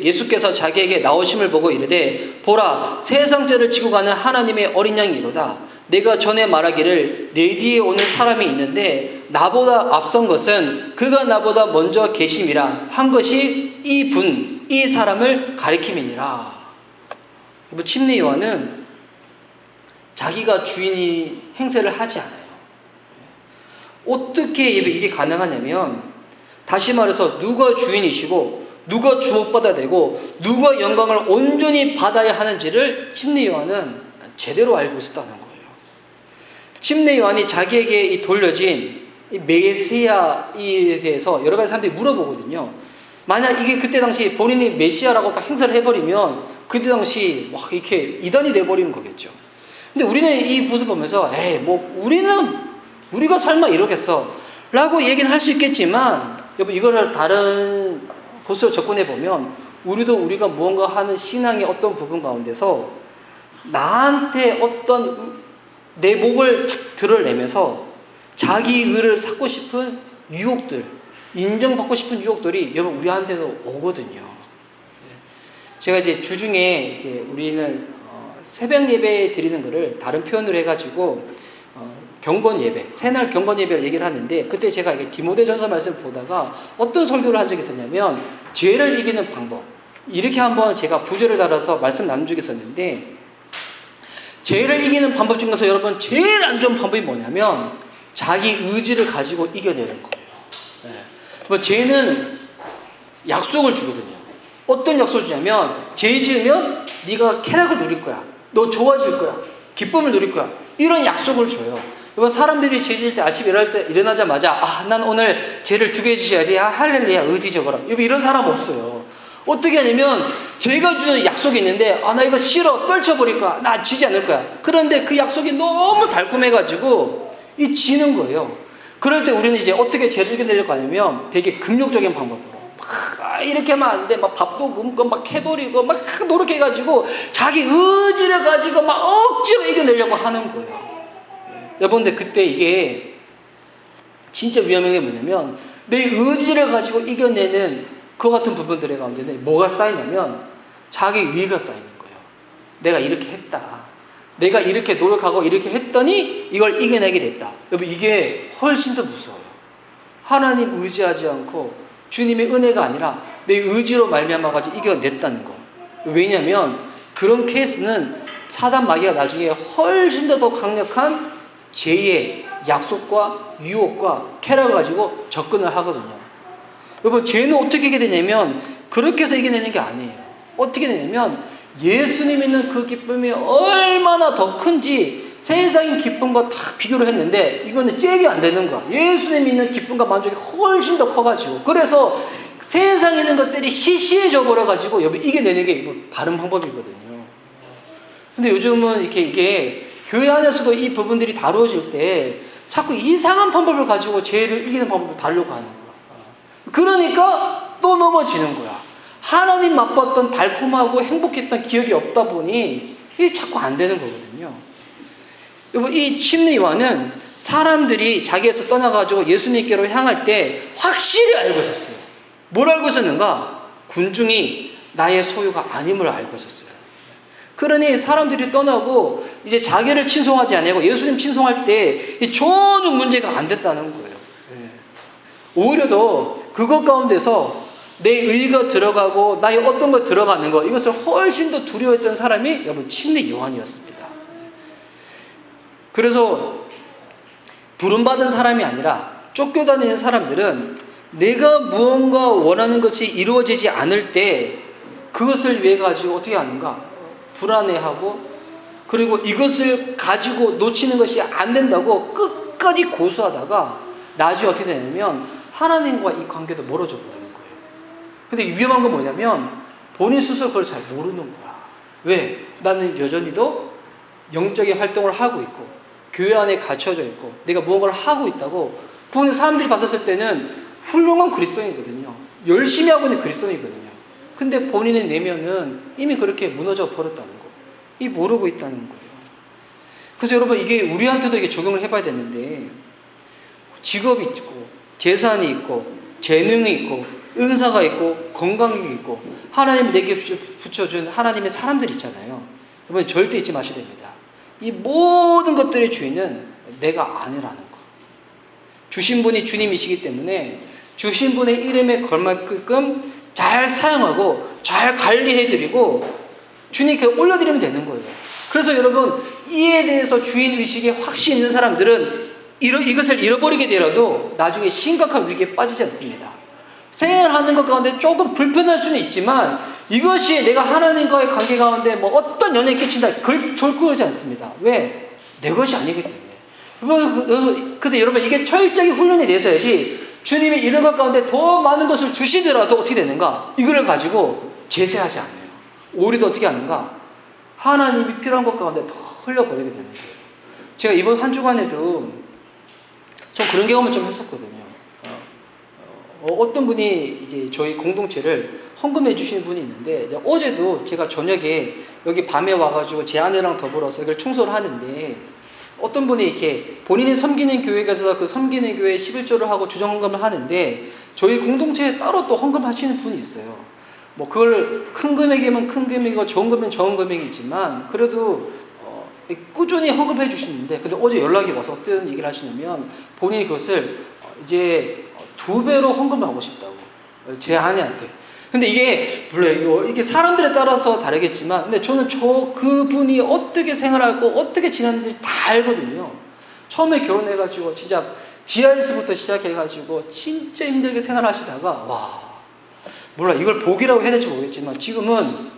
예수께서 자기에게 나오심을 보고 이르되 보라 세상 죄를 지고 가는 하나님의 어린 양이로다. 내가 전에 말하기를 내 뒤에 오는 사람이 있는데 나보다 앞선 것은 그가 나보다 먼저 계심이라 한 것이 이 사람을 가리킴이니라. 침례 요한은 자기가 주인이 행세를 하지 않아요. 어떻게 이게 가능하냐면 다시 말해서 누가 주인이시고 누가 주목받아야 되고 누가 영광을 온전히 받아야 하는지를 침례 요한은 제대로 알고 있었다는 거예요. 침례 요한이 자기에게 돌려진 이 메시아에 대해서 여러 가지 사람들이 물어보거든요. 만약 이게 그때 당시 본인이 메시아라고 행세를 해버리면 그때 당시 막 이렇게 이단이 돼버리는 거겠죠. 근데 우리는 이 모습 보면서 우리가 설마 이러겠어 라고 얘기는 할 수 있겠지만 여러분 이거를 다른 곳으로 접근해 보면 우리가 무언가 하는 신앙의 어떤 부분 가운데서 나한테 어떤 내 목을 드러내면서 자기 의를 쌓고 싶은 유혹들, 인정받고 싶은 유혹들이 여러분 우리한테도 오거든요. 제가 이제 주중에 우리는 새벽 예배 드리는 거를 다른 표현으로 해가지고 경건 예배, 새날 경건 예배를 얘기를 하는데 그때 제가 이게 디모데전서 말씀을 보다가 어떤 설교를 한 적이 있었냐면 죄를 이기는 방법 이렇게 한번 제가 부제를 달아서 말씀 나눈 적이 있었는데 죄를 이기는 방법 중에서 여러분 제일 안 좋은 방법이 뭐냐면 자기 의지를 가지고 이겨내는 거예요. 죄는 약속을 주거든요. 어떤 약속을 주냐면 죄 지으면 네가 쾌락을 누릴 거야. 너 좋아질 거야. 기쁨을 누릴 거야. 이런 약속을 줘요. 여러분 사람들이 죄 지을 때 아침에 일어나자마자 난 오늘 죄를 두게 해주셔야지. 할렐루야 의지적으로. 여러분 이런 사람 없어요. 어떻게 하냐면 죄가 주는 약속이 있는데 나 이거 싫어 떨쳐버릴 거야. 나 지지 않을 거야. 그런데 그 약속이 너무 달콤해가지고 지는 거예요. 그럴 때 우리는 이제 어떻게 죄를 이겨내려고 하냐면 되게 금욕적인 방법으로 이렇게 하면 안 돼. 막 밥도 굶고 막 해버리고 막 노력해가지고 자기 의지를 가지고 막 억지로 이겨내려고 하는 거예요. 여러분들 그때 이게 진짜 위험한 게 뭐냐면 내 의지를 가지고 이겨내는 그 같은 부분들의 가운데는 뭐가 쌓이냐면 자기 위가 쌓이는 거예요. 내가 이렇게 했다. 내가 이렇게 노력하고 이렇게 했더니 이걸 이겨내게 됐다. 여러분 이게 훨씬 더 무서워요. 하나님 의지하지 않고 주님의 은혜가 아니라 내 의지로 말미암아 가지고 이겨냈다는 거. 왜냐하면 그런 케이스는 사단 마귀가 나중에 훨씬 더 강력한 죄의 약속과 유혹과 쾌락을 가지고 접근을 하거든요. 여러분 죄는 어떻게 이기게 되냐면 그렇게 해서 이겨내는 게 아니에요. 어떻게 되냐면 예수님 있는 그 기쁨이 얼마나 더 큰지 세상의 기쁨과 다 비교를 했는데 이거는 잽이 안 되는 거야. 예수님 있는 기쁨과 만족이 훨씬 더 커가지고 그래서 세상에 있는 것들이 시시해져 버려가지고 여러분 이겨내는 게 바른 방법이거든요. 근데 요즘은 이게 교회 안에서도 이 부분들이 다루어질 때 자꾸 이상한 방법을 가지고 죄를 이기는 방법을 다루려고 하는 거야. 그러니까 또 넘어지는 거야. 하나님 맛봤던 달콤하고 행복했던 기억이 없다 보니 이게 자꾸 안 되는 거거든요. 여러분 이 침례 요한은 사람들이 자기에서 떠나가지고 예수님께로 향할 때 확실히 알고 있었어요. 뭘 알고 있었는가? 군중이 나의 소유가 아님을 알고 있었어요. 그러니 사람들이 떠나고 이제 자기를 친송하지 아니고 예수님 친송할 때 전혀 문제가 안 됐다는 거예요. 오히려 더 그것 가운데서 내 의가 들어가고 나의 어떤 거 들어가는 거 이것을 훨씬 더 두려워했던 사람이 여러분 침례 요한이었습니다. 그래서 부름받은 사람이 아니라 쫓겨다니는 사람들은 내가 무언가 원하는 것이 이루어지지 않을 때 그것을 위해 가지고 어떻게 하는가? 불안해하고 그리고 이것을 가지고 놓치는 것이 안 된다고 끝까지 고수하다가 나중에 어떻게 되냐면 하나님과 이 관계도 멀어져 버리는 거예요. 근데 위험한 건 뭐냐면 본인 스스로 그걸 잘 모르는 거야. 왜? 나는 여전히도 영적인 활동을 하고 있고 교회 안에 갇혀져 있고 내가 무언가를 하고 있다고 보는 사람들이 봤었을 때는 훌륭한 그리스도인이거든요. 열심히 하고 있는 그리스도인이거든요. 근데 본인의 내면은 이미 그렇게 무너져 버렸다는 거. 이 모르고 있다는 거예요. 그래서 여러분 이게 우리한테도 이게 적용을 해봐야 되는데 직업이 있고 재산이 있고 재능이 있고 은사가 있고 건강이 있고 하나님이 내게 붙여준 하나님의 사람들이 있잖아요. 여러분 절대 잊지 마셔야 됩니다. 이 모든 것들의 주인은 내가 아니라는 거. 주신 분이 주님이시기 때문에 주신 분의 이름에 걸맞게끔 잘 사용하고 잘 관리해드리고 주님께 올려드리면 되는 거예요. 그래서 여러분 이에 대해서 주인의식에 확신이 있는 사람들은 이것을 잃어버리게 되더라도 나중에 심각한 위기에 빠지지 않습니다. 생활하는 것 가운데 조금 불편할 수는 있지만 이것이 내가 하나님과의 관계 가운데 뭐 어떤 영향을 끼친다 결코 그러지 않습니다. 왜? 내 것이 아니기 때문에. 그래서 여러분 이게 철저히 훈련이 돼서야지 주님이 이런 것 가운데 더 많은 것을 주시더라도 어떻게 되는가? 이거를 가지고 제세하지 않아요. 오히려 어떻게 하는가? 하나님이 필요한 것 가운데 더 흘려버리게 되는 거예요. 제가 이번 한 주간에도 좀 그런 경험을 좀 했었거든요. 어떤 분이 이제 저희 공동체를 헌금해 주시는 분이 있는데 이제 어제도 제가 저녁에 여기 밤에 와가지고 제 아내랑 더불어서 이걸 청소를 하는데 어떤 분이 이렇게 본인이 섬기는 교회에 가서 그 섬기는 교회에 11조를 하고 주정헌금을 하는데 저희 공동체에 따로 또 헌금하시는 분이 있어요. 뭐 그걸 큰 금액이면 큰 금액이고 적은 금액이면 적은 금액이지만 그래도 꾸준히 헌금해 주시는데 근데 어제 연락이 와서 어떤 얘기를 하시냐면 본인이 그것을 이제 2배로 헌금을 하고 싶다고 제 아내한테. 근데 이게 물론 이게 사람들에 따라서 다르겠지만 근데 저는 그분이 어떻게 생활하고 어떻게 지냈는지 다 알거든요. 처음에 결혼해가지고 진짜 지하에서부터 시작해가지고 진짜 힘들게 생활하시다가 와 몰라 이걸 복이라고 해야 될지 모르겠지만 지금은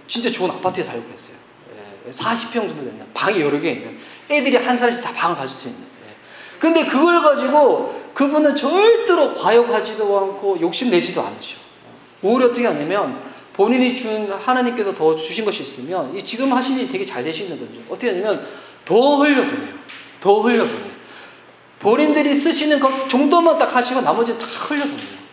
진짜 좋은 아파트에 살고 계세요. 40평 정도 된다. 방이 여러 개 있는. 애들이 한 살씩 다 방을 가질 수 있는. 근데 그걸 가지고 그분은 절대로 과욕하지도 않고 욕심내지도 않으셔. 오히려 어떻게 하냐면 본인이 준 하나님께서 더 주신 것이 있으면 지금 하신 일이 되게 잘 되시는 거죠. 어떻게 하냐면 더 흘려보내요. 더 흘려보내요. 본인들이 쓰시는 것 정도만 딱 하시고 나머지는 다 흘려보내요.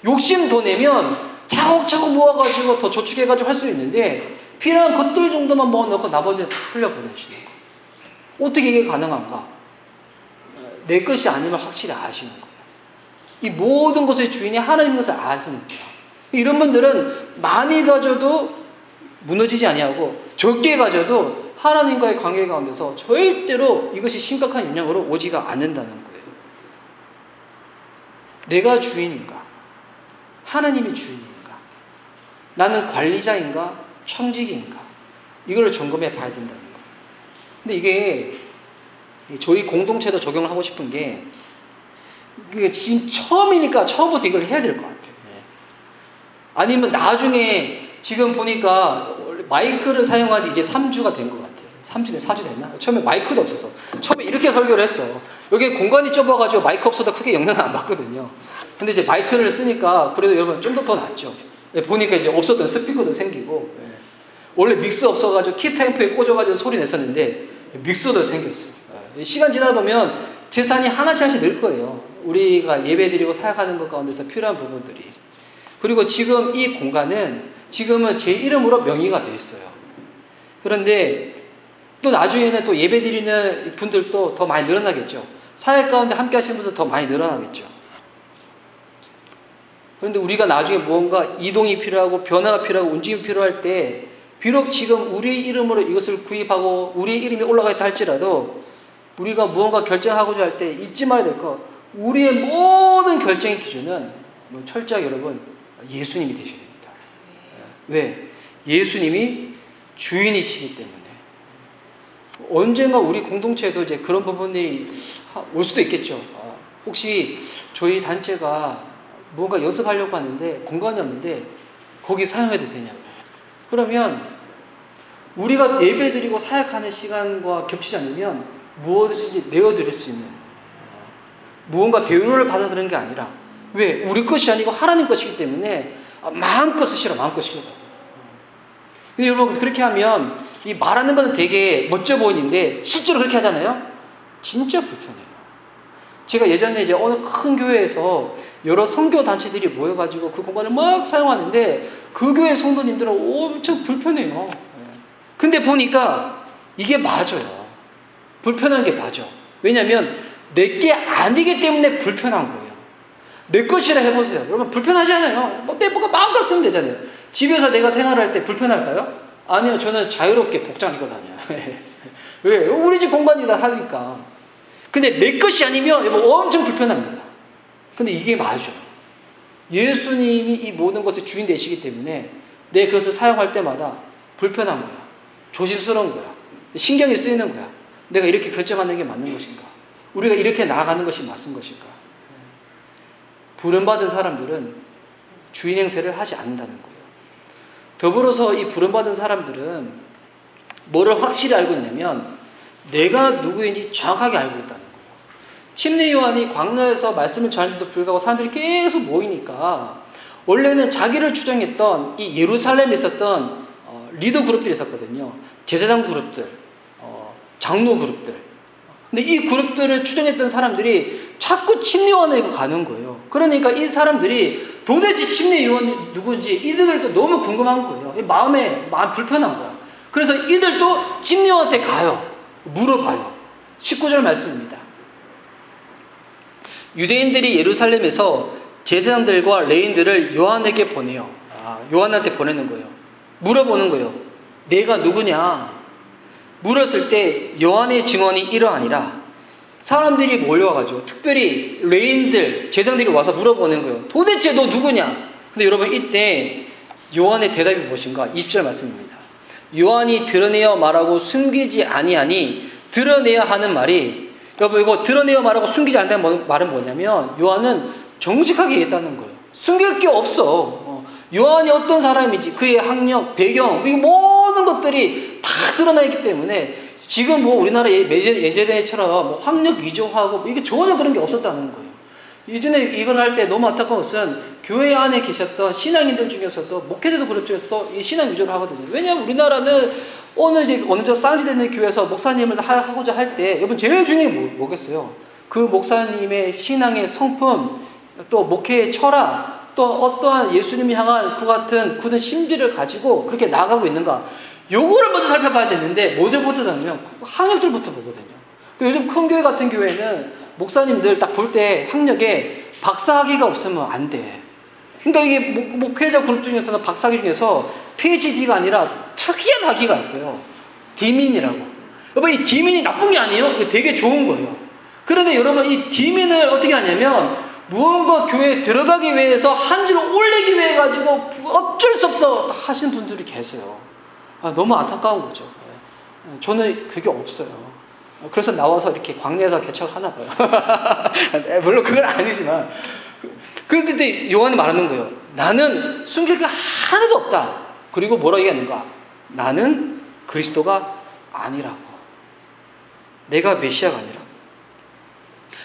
욕심 더 내면 차곡차곡 모아가지고 더 저축해가지고 할 수 있는데 필요한 것들 정도만 모아놓고 나머지는 다 흘려보내시는 거. 어떻게 이게 가능한가? 내 것이 아니면 확실히 아시는 거예요. 이 모든 것의 주인이 하나님인 것을 아시는 거예요. 이런 분들은 많이 가져도 무너지지 아니하고 적게 가져도 하나님과의 관계 가운데서 절대로 이것이 심각한 영향으로 오지가 않는다는 거예요. 내가 주인인가? 하나님이 주인인가? 나는 관리자인가? 청지기인가? 이걸 점검해 봐야 된다는 거예요. 근데 이게 저희 공동체도 적용을 하고 싶은 게 지금 처음이니까 처음부터 이걸 해야 될 것 같아요. 아니면 나중에 지금 보니까 마이크를 사용한 지 이제 3주가 된 것 같아요. 3주, 4주 됐나? 처음에 마이크도 없었어. 처음에 이렇게 설교를 했어. 여기 공간이 좁아가지고 마이크 없어도 크게 영향을 안 받거든요. 근데 이제 마이크를 쓰니까 그래도 여러분 좀 더 낫죠. 보니까 이제 없었던 스피커도 생기고 원래 믹스 없어가지고 키 템프에 꽂아가지고 소리 냈었는데 믹서도 생겼어요. 시간 지나다 보면 재산이 하나씩 늘 거예요. 우리가 예배드리고 사역하는 것 가운데서 필요한 부분들이. 그리고 지금 이 공간은 지금은 제 이름으로 명의가 되어 있어요. 그런데 또 나중에는 또 예배드리는 분들도 더 많이 늘어나겠죠. 사역 가운데 함께 하시는 분들 더 많이 늘어나겠죠. 그런데 우리가 나중에 무언가 이동이 필요하고 변화가 필요하고 움직임이 필요할 때 비록 지금 우리 이름으로 이것을 구입하고 우리 이름이 올라가 있다 할지라도 우리가 무언가 결정하고자 할 때 잊지 말아야 될 것, 우리의 모든 결정의 기준은 철저하게 여러분 예수님이 되셔야 됩니다. 왜? 예수님이 주인이시기 때문에. 언젠가 우리 공동체에도 이제 그런 부분이 올 수도 있겠죠. 혹시 저희 단체가 뭔가 연습하려고 하는데 공간이 없는데 거기 사용해도 되냐고. 그러면 우리가 예배드리고 사역하는 시간과 겹치지 않으면 무엇이든지 내어드릴 수 있는 무언가 대우를 받아들이는 게 아니라 왜? 우리 것이 아니고 하나님 것이기 때문에 마음껏 쓰시라 마음껏 쓰시라. 근데 여러분 그렇게 하면 이 말하는 건 되게 멋져 보이는데 실제로 그렇게 하잖아요? 진짜 불편해요. 제가 예전에 이제 어느 큰 교회에서 여러 선교 단체들이 모여가지고 그 공간을 막 사용하는데 그 교회 성도님들은 엄청 불편해요. 근데 보니까 이게 맞아요. 불편한 게 맞아. 왜냐면 내게 아니기 때문에 불편한 거예요. 내 것이라 해보세요. 여러분 불편하지 않아요? 뭐 내 뭐가 마음껏 쓰면 되잖아요. 집에서 내가 생활할 때 불편할까요? 아니요. 저는 자유롭게 복장 입고 다녀요. 왜? 우리 집 공간이다 하니까. 근데 내 것이 아니면 엄청 불편합니다. 근데 이게 맞아. 예수님이 이 모든 것의 주인 되시기 때문에 내 그것을 사용할 때마다 불편한 거야. 조심스러운 거야. 신경이 쓰이는 거야. 내가 이렇게 결정하는 게 맞는 것인가? 우리가 이렇게 나아가는 것이 맞은 것인가? 부름받은 사람들은 주인 행세를 하지 않는다는 거예요. 더불어서 이 부름받은 사람들은 뭐를 확실히 알고 있냐면 내가 누구인지 정확하게 알고 있다는 거예요. 침례 요한이 광야에서 말씀을 전하는데도 불구하고 사람들이 계속 모이니까 원래는 자기를 추종했던 이 예루살렘에 있었던 리더 그룹들이 있었거든요. 제사장 그룹들, 장로 그룹들. 근데 이 그룹들을 추종했던 사람들이 자꾸 침례 요한에게 가는 거예요. 그러니까 이 사람들이 도대체 침례 요한이 누군지 이들도 너무 궁금한 거예요. 마음 불편한 거야. 그래서 이들도 침례 요한한테 가요. 물어봐요. 19절 말씀입니다. 유대인들이 예루살렘에서 제사장들과 레인들을 요한에게 보내요. 요한한테 보내는 거예요. 물어보는 거예요. 내가 누구냐? 물었을 때 요한의 증언이 이러하니라. 사람들이 몰려와가지고 특별히 레인들, 제사장들이 와서 물어보는 거예요. 도대체 너 누구냐? 근데 여러분 이때 요한의 대답이 무엇인가? 20절 말씀입니다. 요한이 드러내어 말하고 숨기지 아니하니 드러내야 하는 말이, 여러분 이거 드러내어 말하고 숨기지 않는다는 말은 뭐냐면 요한은 정직하게 얘기했다는 거예요. 숨길 게 없어. 요한이 어떤 사람인지 그의 학력, 배경, 이 모든 것들이 다 드러나 있기 때문에 지금 뭐 우리나라 예전에처럼 뭐 학력 위조하고 이게 전혀 그런 게 없었다는 거예요. 예전에 이걸 할 때 너무 안타까운 것은 교회 안에 계셨던 신앙인들 중에서도 목회자도 그룹 중에서도 이 신앙 위조를 하거든요. 왜냐하면 우리나라는 어느 정도 쌍시되는 교회에서 목사님을 하고자 할 때 여러분 제일 중요한 게 뭐겠어요? 그 목사님의 신앙의 성품, 또 목회의 철학, 또 어떠한 예수님이 향한 그 같은 굳은 심지를 가지고 그렇게 나아가고 있는가, 요거를 먼저 살펴봐야 되는데 뭐부터 보면 학력들부터 보거든요. 요즘 큰 교회 같은 교회는 목사님들 딱 볼 때 학력에 박사학위가 없으면 안 돼. 그러니까 이게 목회자 그룹 중에서는 박사학위 중에서 PhD가 아니라 특이한 학위가 있어요. 디민이라고. 여러분 이 디민이 나쁜 게 아니에요. 이거 되게 좋은 거예요. 그런데 여러분 이 디민을 어떻게 하냐면 무언가 교회에 들어가기 위해서 한 줄 올리기 위해 가지고 어쩔 수 없어 하시는 분들이 계세요. 너무 안타까운 거죠. 저는 그게 없어요. 그래서 나와서 이렇게 광야에서 개척하나 봐요. 물론 그건 아니지만. 그런데 요한이 말하는 거예요. 나는 숨길 게 하나도 없다. 그리고 뭐라고 얘기하는가? 나는 그리스도가 아니라고. 내가 메시아가 아니라고.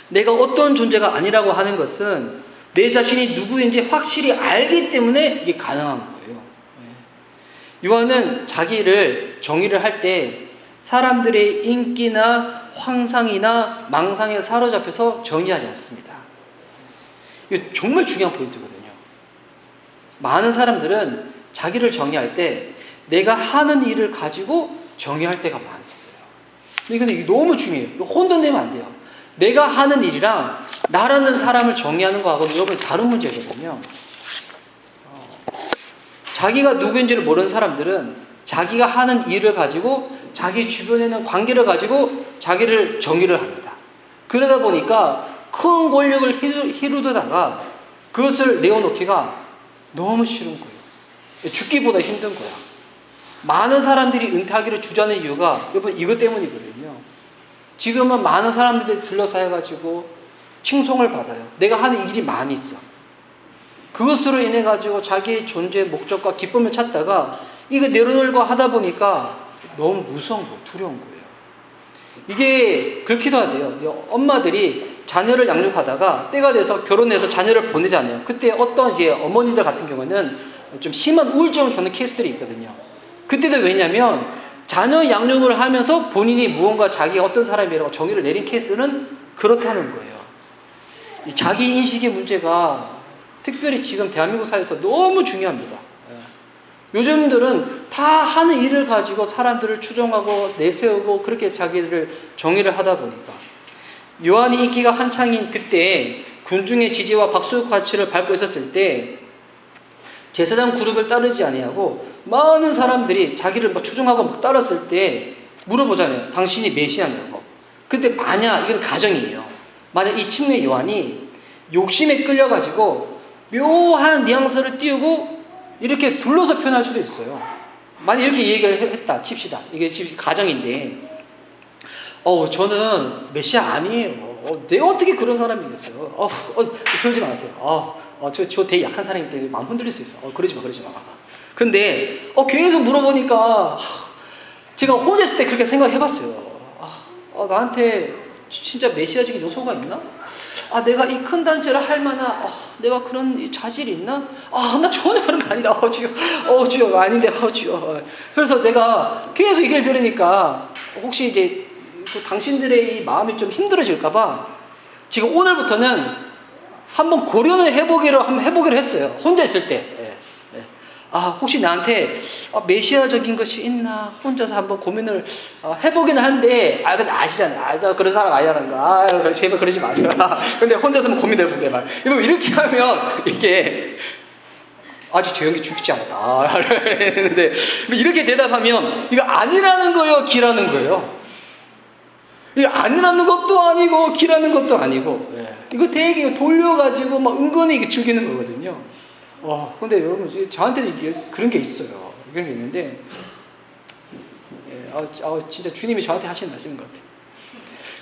내가 어떤 존재가 아니라고 하는 것은 내 자신이 누구인지 확실히 알기 때문에 이게 가능한 거예요. 요한은 자기를 정의를 할 때 사람들의 인기나 황상이나 망상에 사로잡혀서 정의하지 않습니다. 이거 정말 중요한 포인트거든요. 많은 사람들은 자기를 정의할 때 내가 하는 일을 가지고 정의할 때가 많이 있어요. 근데 이게 너무 중요해요. 혼돈되면 안 돼요. 내가 하는 일이랑 나라는 사람을 정의하는 거하고는 여러분이 다른 문제거든요. 자기가 누구인지를 모르는 사람들은 자기가 하는 일을 가지고 자기 주변에 있는 관계를 가지고 자기를 정의를 합니다. 그러다 보니까 큰 권력을 휘두르다가 그것을 내어놓기가 너무 싫은 거예요. 죽기보다 힘든 거야. 많은 사람들이 은퇴하기를 주저하는 이유가 여러분 이것 때문이거든요. 지금은 많은 사람들이 둘러싸여가지고 칭송을 받아요. 내가 하는 일이 많이 있어. 그것으로 인해 가지고 자기의 존재의 목적과 기쁨을 찾다가 이거 내려놓으려고 하다 보니까 너무 무서운 거예요. 두려운 거예요. 이게 그렇기도 하대요. 엄마들이 자녀를 양육하다가 때가 돼서 결혼해서 자녀를 보내잖아요. 그때 어떤 이제 어머니들 같은 경우는 좀 심한 우울증을 겪는 케이스들이 있거든요. 그때도 왜냐면 자녀 양육을 하면서 본인이 무언가 자기가 어떤 사람이라고 정의를 내린 케이스는 그렇다는 거예요. 이 자기 인식의 문제가 특별히 지금 대한민국 사회에서 너무 중요합니다. 요즘들은 다 하는 일을 가지고 사람들을 추종하고 내세우고 그렇게 자기를 정의를 하다 보니까 요한이 인기가 한창인 그때 군중의 지지와 박수가치를 밟고 있었을 때 제사장 그룹을 따르지 아니하고 많은 사람들이 자기를 막 추종하고 막 따랐을 때 물어보잖아요. 당신이 메시아냐고. 근데 만약 이건 가정이에요. 만약 이 침례 요한이 욕심에 끌려가지고 묘한 뉘앙스를 띄우고 이렇게 둘러서 표현할 수도 있어요. 만약 이렇게 얘기를 했다 칩시다. 이게 지금 가정인데 저는 메시아 아니에요. 내가 어떻게 그런 사람이겠어요. 그러지 마세요. 저 되게 약한 사람이기 때문에 마음 흔들릴 수 있어. 그러지 마. 근데 계속 물어보니까 제가 혼자 있을 때 그렇게 생각해봤어요. 나한테 진짜 메시아적인 요소가 있나? 내가 이 큰 단체를 할 만한 내가 그런 자질이 있나? 나 전혀 그런 거 아니다. 주여 아닌데 주여. 그래서 내가 계속 얘기를 들으니까 혹시 이제 당신들의 이 마음이 좀 힘들어질까봐 지금 오늘부터는 한번 고려는 해보기로 했어요. 혼자 있을 때. 혹시 나한테 메시아적인 것이 있나 혼자서 한번 고민을 해보긴 하는데 근데 아시잖아요. 나 그런 사람 아니라는 거. 제발 그러지 마세요. 근데 혼자서 고민을 해볼게 말. 이렇게 하면 이게 아직 저 연기 죽지 않았다. 했는데 이렇게 대답하면 이거 아니라는 거예요, 기라는 거예요. 이거 아니라는 것도 아니고 기라는 것도 아니고 이거 되게 돌려가지고 막 은근히 이게 즐기는 거거든요. 근데 여러분, 저한테는 그런 게 있어요. 그런 게 있는데, 진짜 주님이 저한테 하시는 말씀인 것 같아요.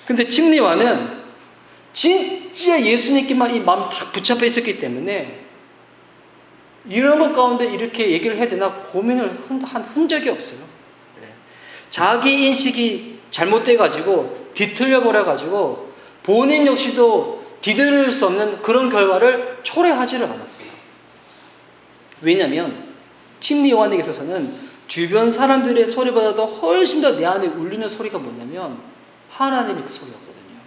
근데 침례와는 진짜 예수님께만 이 마음이 딱 붙잡혀 있었기 때문에, 이런 것 가운데 이렇게 얘기를 해야 되나 고민을 한 흔적이 없어요. 자기 인식이 잘못돼가지고, 뒤틀려버려가지고, 본인 역시도 뒤들을 수 없는 그런 결과를 초래하지를 않았어요. 왜냐하면 침례 요한에게 있어서는 주변 사람들의 소리보다도 훨씬 더 내 안에 울리는 소리가 뭐냐면 하나님의 그 소리였거든요.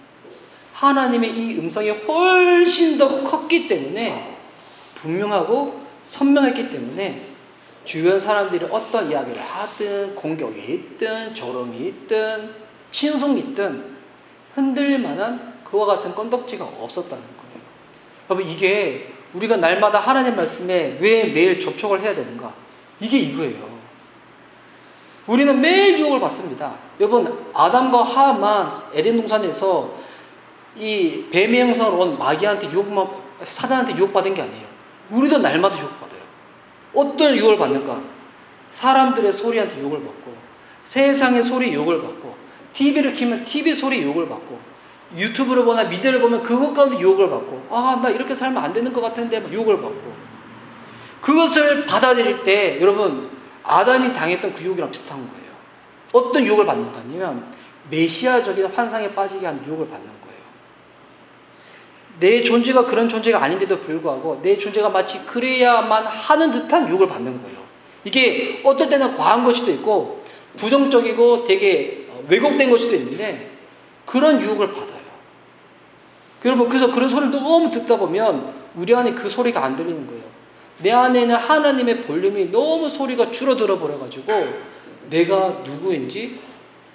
하나님의 이 음성이 훨씬 더 컸기 때문에 분명하고 선명했기 때문에 주변 사람들이 어떤 이야기를 하든 공격이 있든 조롱이 있든 칭송이 있든 흔들릴 만한 그와 같은 건덕지가 없었다는 거예요. 여러분, 이게 우리가 날마다 하나님 말씀에 왜 매일 접촉을 해야 되는가? 이게 이거예요. 우리는 매일 유혹을 받습니다. 여러분, 아담과 하와만 에덴 동산에서 이 뱀의 형상으로 온 마귀한테 사단한테 유혹받은 게 아니에요. 우리도 날마다 유혹받아요. 어떤 유혹을 받는가? 사람들의 소리한테 유혹을 받고, 세상의 소리 유혹을 받고, TV를 켜면 TV 소리 유혹을 받고, 유튜브를 보나 미디어를 보면 그것 가운데 유혹을 받고 나 이렇게 살면 안 되는 것 같은데 유혹을 받고 그것을 받아들일 때 여러분 아담이 당했던 그 유혹이랑 비슷한 거예요. 어떤 유혹을 받는가 하면 메시아적인 환상에 빠지게 하는 유혹을 받는 거예요. 내 존재가 그런 존재가 아닌데도 불구하고 내 존재가 마치 그래야만 하는 듯한 유혹을 받는 거예요. 이게 어떨 때는 과한 것일 수도 있고 부정적이고 되게 왜곡된 것일 수도 있는데 그런 유혹을 받아요. 여러분, 그래서 그런 소리를 너무 듣다 보면 우리 안에 그 소리가 안 들리는 거예요. 내 안에는 하나님의 볼륨이 너무 소리가 줄어들어 버려가지고 내가 누구인지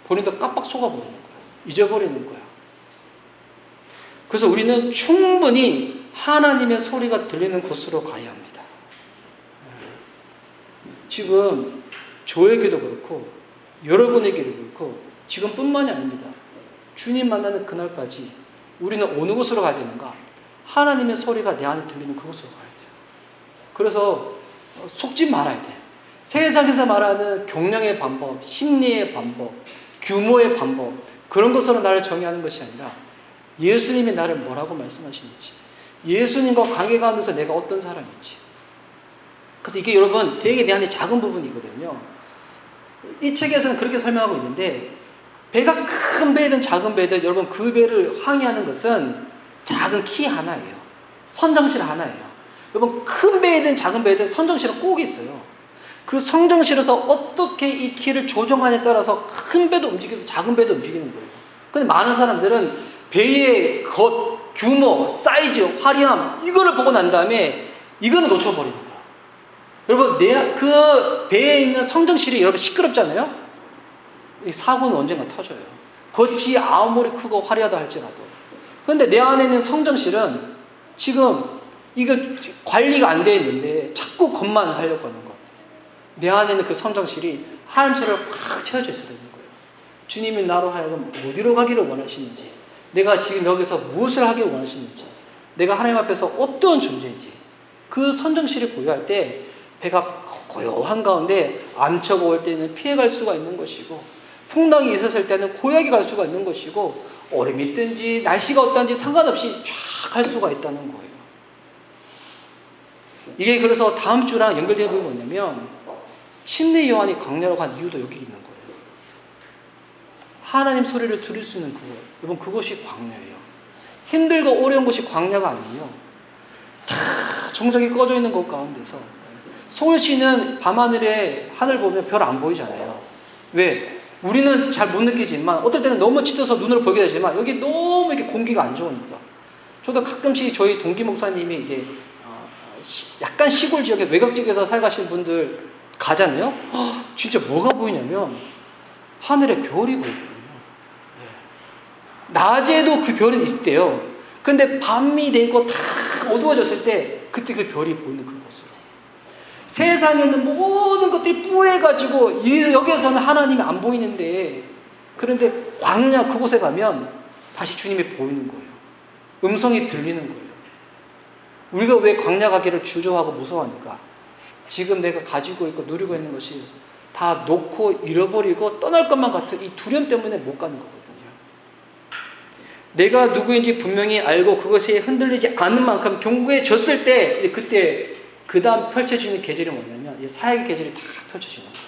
본인도 깜빡 속아버리는 거예요. 잊어버리는 거예요. 그래서 우리는 충분히 하나님의 소리가 들리는 곳으로 가야 합니다. 지금 저에게도 그렇고 여러분에게도 그렇고 지금뿐만이 아닙니다. 주님 만나는 그날까지 우리는 어느 곳으로 가야 되는가? 하나님의 소리가 내 안에 들리는 그곳으로 가야 돼요. 그래서 속지 말아야 돼. 세상에서 말하는 경량의 방법, 심리의 방법, 규모의 방법 그런 것으로 나를 정의하는 것이 아니라 예수님이 나를 뭐라고 말씀하시는지, 예수님과 관계 가운데서 내가 어떤 사람인지. 그래서 이게 여러분 되게 내 안에 작은 부분이거든요. 이 책에서는 그렇게 설명하고 있는데, 배가 큰 배든 작은 배든 여러분 그 배를 항해하는 것은 작은 키 하나예요. 선정실 하나예요. 여러분 큰 배든 작은 배든 선정실은 꼭 있어요. 그 선정실에서 어떻게 이 키를 조정하냐에 따라서 큰 배도 움직이고 작은 배도 움직이는 거예요. 근데 많은 사람들은 배의 것, 규모, 사이즈, 화려함 이거를 보고 난 다음에 이거는 놓쳐버리는 거예요. 여러분 그 배에 있는 선정실이 여러분 시끄럽잖아요. 이 사고는 언젠가 터져요. 겉이 아무리 크고 화려하다 할지라도. 그런데 내 안에 있는 성정실은 지금 이거 관리가 안 되어 있는데 자꾸 겉만 하려고 하는 거. 내 안에 있는 그 성정실이 하나님처럼 확 채워져 있어야 되는 거예요. 주님이 나로 하여금 어디로 가기를 원하시는지, 내가 지금 여기서 무엇을 하기를 원하시는지, 내가 하나님 앞에서 어떤 존재인지, 그 선정실이 보유할 때 배가 고요한 가운데 암초가 올 때는 피해갈 수가 있는 것이고, 풍랑이 있었을 때는 고역이 갈 수가 있는 것이고, 얼음이 있든지 날씨가 어떤지 상관없이 쫙 갈 수가 있다는 거예요. 이게 그래서 다음 주랑 연결되는 부분이 뭐냐면, 침례 요한이 광야로 간 이유도 여기 있는 거예요. 하나님 소리를 들을 수 있는 그곳. 여러분 그것이 광야예요. 힘들고 어려운 곳이 광야가 아니에요. 다 정적이 꺼져 있는 곳 가운데서 송을 씨는 밤하늘에 하늘 보면 별 안 보이잖아요. 왜? 우리는 잘 못 느끼지만 어떨 때는 너무 짙어서 눈으로 보게 되지만 여기 너무 이렇게 공기가 안 좋으니까. 저도 가끔씩 저희 동기 목사님이 이제 약간 시골 지역에 외곽 지역에서 살가신 분들 가잖아요. 진짜 뭐가 보이냐면 하늘에 별이 보이거든요. 낮에도 그 별은 있대요. 근데 밤이 되고 다 어두워졌을 때 그때 그 별이 보이는 그곳으로. 세상에는 모든 것들이 뿌해가지고 여기에서는 하나님이 안 보이는데, 그런데 광야 그곳에 가면 다시 주님이 보이는 거예요. 음성이 들리는 거예요. 우리가 왜 광야 가기를 주저하고 무서워하니까? 지금 내가 가지고 있고 누리고 있는 것이 다 놓고 잃어버리고 떠날 것만 같은 이 두려움 때문에 못 가는 거거든요. 내가 누구인지 분명히 알고 그것이 흔들리지 않는 만큼 견고해졌을 때, 그때 그 다음 펼쳐지는 계절이 뭐냐면 사역의 계절이 다 펼쳐지는 거예요.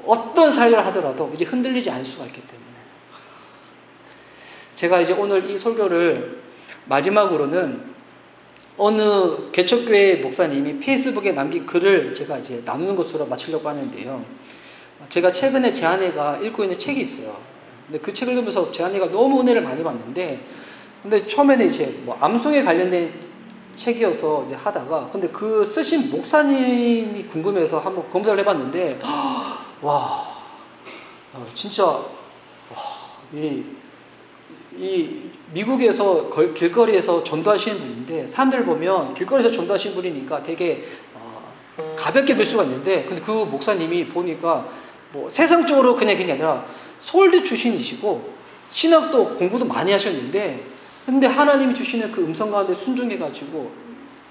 어떤 사역을 하더라도 이제 흔들리지 않을 수가 있기 때문에. 제가 이제 오늘 이 설교를 마지막으로는 어느 개척교회 목사님이 페이스북에 남긴 글을 제가 이제 나누는 것으로 마치려고 하는데요. 제가 최근에 제 아내가 읽고 있는 책이 있어요. 근데 그 책을 읽으면서 제 아내가 너무 은혜를 많이 받는데, 근데 처음에는 이제 뭐 암송에 관련된 책이어서 이제 하다가, 근데 그 쓰신 목사님이 궁금해서 한번 검색을 해봤는데, 와, 진짜, 와, 이 미국에서 길거리에서 전도하시는 분인데, 사람들 보면 길거리에서 전도하시는 분이니까 되게 가볍게 볼 수가 있는데, 근데 그 목사님이 보니까 뭐 세상적으로 그냥 그게 아니라 서울대 출신이시고 신학도 공부도 많이 하셨는데, 근데 하나님이 주시는 그 음성 가운데 순종해가지고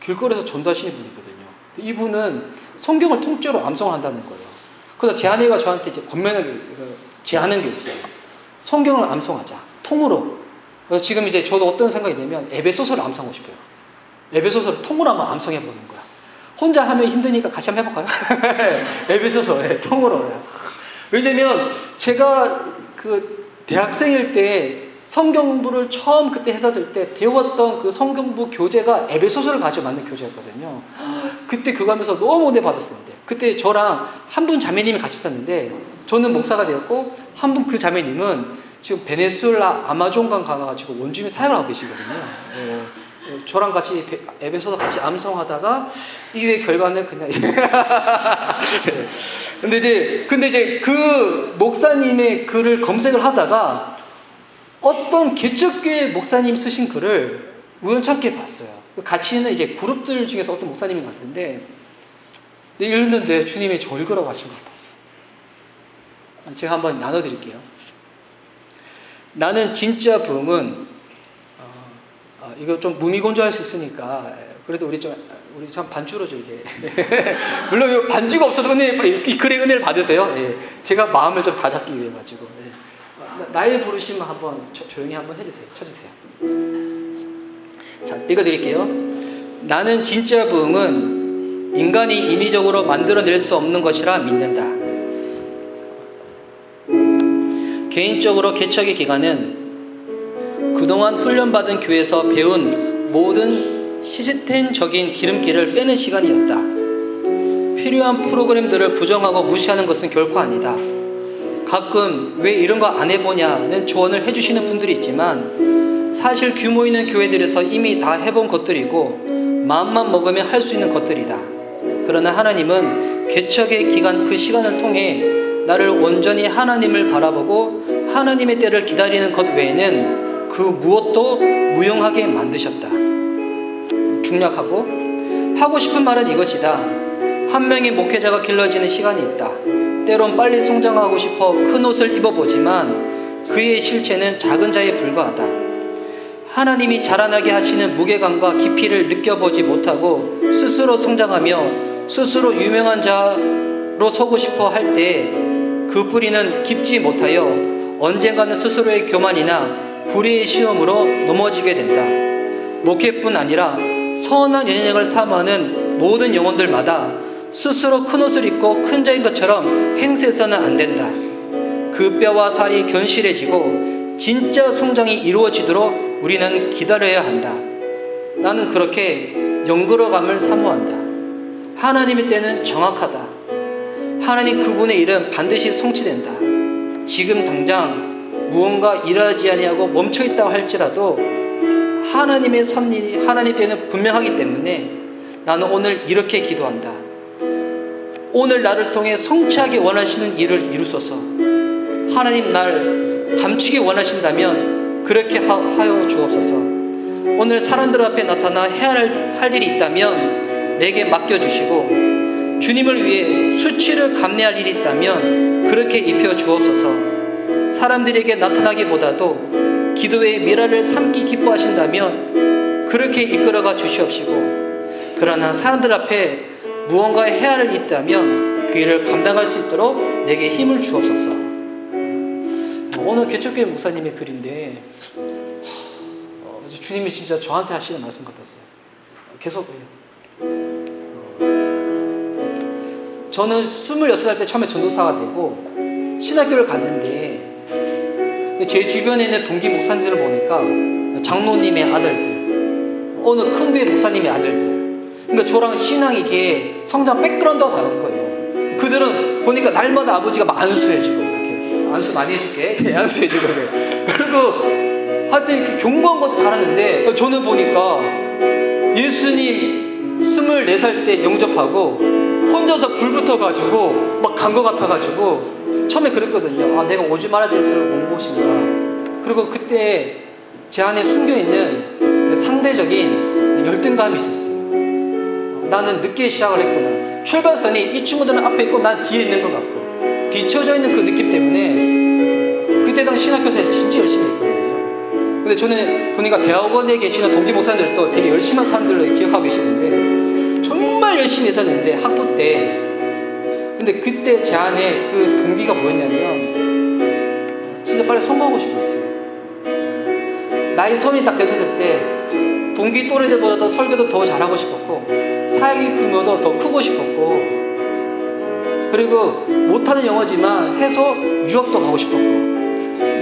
길거리에서 전도하시는 분이거든요. 이분은 성경을 통째로 암송을 한다는 거예요. 그래서 제 아내가 저한테 이제 권면을 제안한 게 있어요. 성경을 암송하자. 통으로. 그래서 지금 이제 저도 어떤 생각이 있냐면 에베소서를 암송하고 싶어요. 에베소서를 통으로 한번 암송해보는 거야. 혼자 하면 힘드니까 같이 한번 해볼까요? 에베소서, 통으로. 왜냐면 제가 그 대학생일 때 성경 공부를 처음 그때 했었을 때 배웠던 그 성경 공부 교재가 에베소서를 가지고 만든 교재였거든요. 그때 그거 하면서 너무 은혜 받았었는데, 그때 저랑 한 분 자매님이 같이 있었는데, 저는 목사가 되었고 한 분 그 자매님은 지금 베네수엘라 아마존강 가가지고 원주민 사역을 하고 계시거든요. 저랑 같이 에베소서 같이 암송하다가 이후의 결과는 그냥 근데 이제 그 목사님의 글을 검색을 하다가 어떤 개척교회 목사님 쓰신 글을 우연찮게 봤어요. 같이 있는 이제 그룹들 중에서 어떤 목사님인 것 같은데, 읽는데 주님이 저 읽으라고 하신 것 같았어요. 제가 한번 나눠드릴게요. 나는 진짜 부흥은 이거 좀 무미건조할 수 있으니까 그래도 우리 참 반주로 좀 이게 물론 반주가 없어도 이 글의 은혜를 받으세요. 예. 제가 마음을 좀 다잡기 위해 가지고. 예. 나의 부르심을 한번 조용히 한번 해주세요. 쳐주세요. 자, 읽어드릴게요. 나는 진짜 부흥은 인간이 인위적으로 만들어낼 수 없는 것이라 믿는다. 개인적으로 개척의 기간은 그동안 훈련받은 교회에서 배운 모든 시스템적인 기름기를 빼는 시간이었다. 필요한 프로그램들을 부정하고 무시하는 것은 결코 아니다. 가끔 왜 이런 거 안 해보냐는 조언을 해주시는 분들이 있지만 사실 규모 있는 교회들에서 이미 다 해본 것들이고 마음만 먹으면 할 수 있는 것들이다. 그러나 하나님은 개척의 기간 그 시간을 통해 나를 온전히 하나님을 바라보고 하나님의 때를 기다리는 것 외에는 그 무엇도 무용하게 만드셨다. 중략하고 하고 싶은 말은 이것이다. 한 명의 목회자가 길러지는 시간이 있다. 때론 빨리 성장하고 싶어 큰 옷을 입어보지만 그의 실체는 작은 자에 불과하다. 하나님이 자라나게 하시는 무게감과 깊이를 느껴보지 못하고 스스로 성장하며 스스로 유명한 자로 서고 싶어 할 때 그 뿌리는 깊지 못하여 언젠가는 스스로의 교만이나 불의의 시험으로 넘어지게 된다. 목회뿐 아니라 선한 연약을 사모하는 모든 영혼들마다 스스로 큰 옷을 입고 큰 자인 것처럼 행세해서는 안 된다. 그 뼈와 살이 견실해지고 진짜 성장이 이루어지도록 우리는 기다려야 한다. 나는 그렇게 영그러감을 사모한다. 하나님의 때는 정확하다. 하나님 그분의 일은 반드시 성취된다. 지금 당장 무언가 일하지 아니하고 멈춰있다고 할지라도 하나님의 섭리니 하나님 때는 분명하기 때문에 나는 오늘 이렇게 기도한다. 오늘 나를 통해 성취하기 원하시는 일을 이루소서. 하나님 날 감추기 원하신다면 그렇게 하여 주옵소서. 오늘 사람들 앞에 나타나 해야 할 일이 있다면 내게 맡겨주시고 주님을 위해 수치를 감내할 일이 있다면 그렇게 입혀 주옵소서. 사람들에게 나타나기보다도 기도의 미랄을 삼기 기뻐하신다면 그렇게 이끌어가 주시옵시고 그러나 사람들 앞에 무언가 해야 할 일이 있다면 그 일을 감당할 수 있도록 내게 힘을 주옵소서. 오늘 개척교회 목사님의 글인데 주님이 진짜 저한테 하시는 말씀 같았어요. 계속 저는 26살 때 처음에 전도사가 되고 신학교를 갔는데 제 주변에 있는 동기 목사님들을 보니까 장로님의 아들들, 어느 큰 교회 목사님의 아들들, 그러니까 저랑 신앙이 이게 성장 백그라운드가 다른 거예요. 그들은 보니까 날마다 아버지가 막 안수해주고 이렇게 안수 많이 해줄게 안수해주고 그리고 하여튼 이렇게 경고한 것도 잘하는데 저는 보니까 예수님 24살 때 영접하고 혼자서 불 붙어가지고 막 간 것 같아가지고 처음에 그랬거든요. 아, 내가 오지 말아야 될 것을 온 곳인가. 그리고 그때 제 안에 숨겨있는 상대적인 열등감이 있었어요. 나는 늦게 시작을 했구나. 출발선이 이 친구들은 앞에 있고 난 뒤에 있는 것 같고 뒤쳐져 있는 그 느낌 때문에 그때 당시 신학교에서 진짜 열심히 했거든요. 근데 저는 보니까 대학원에 계시는 동기 목사님들도 되게 열심한 사람들로 기억하고 계시는데 정말 열심히 했었는데 학부 때 근데 그때 제 안에 그 동기가 뭐였냐면 진짜 빨리 성공하고 싶었어요. 나이 서른이 딱 됐었을 때 동기 또래들보다도 설교도 더 잘하고 싶었고 사역의 규모도 더 크고 싶었고 그리고 못하는 영어지만 해서 유학도 가고 싶었고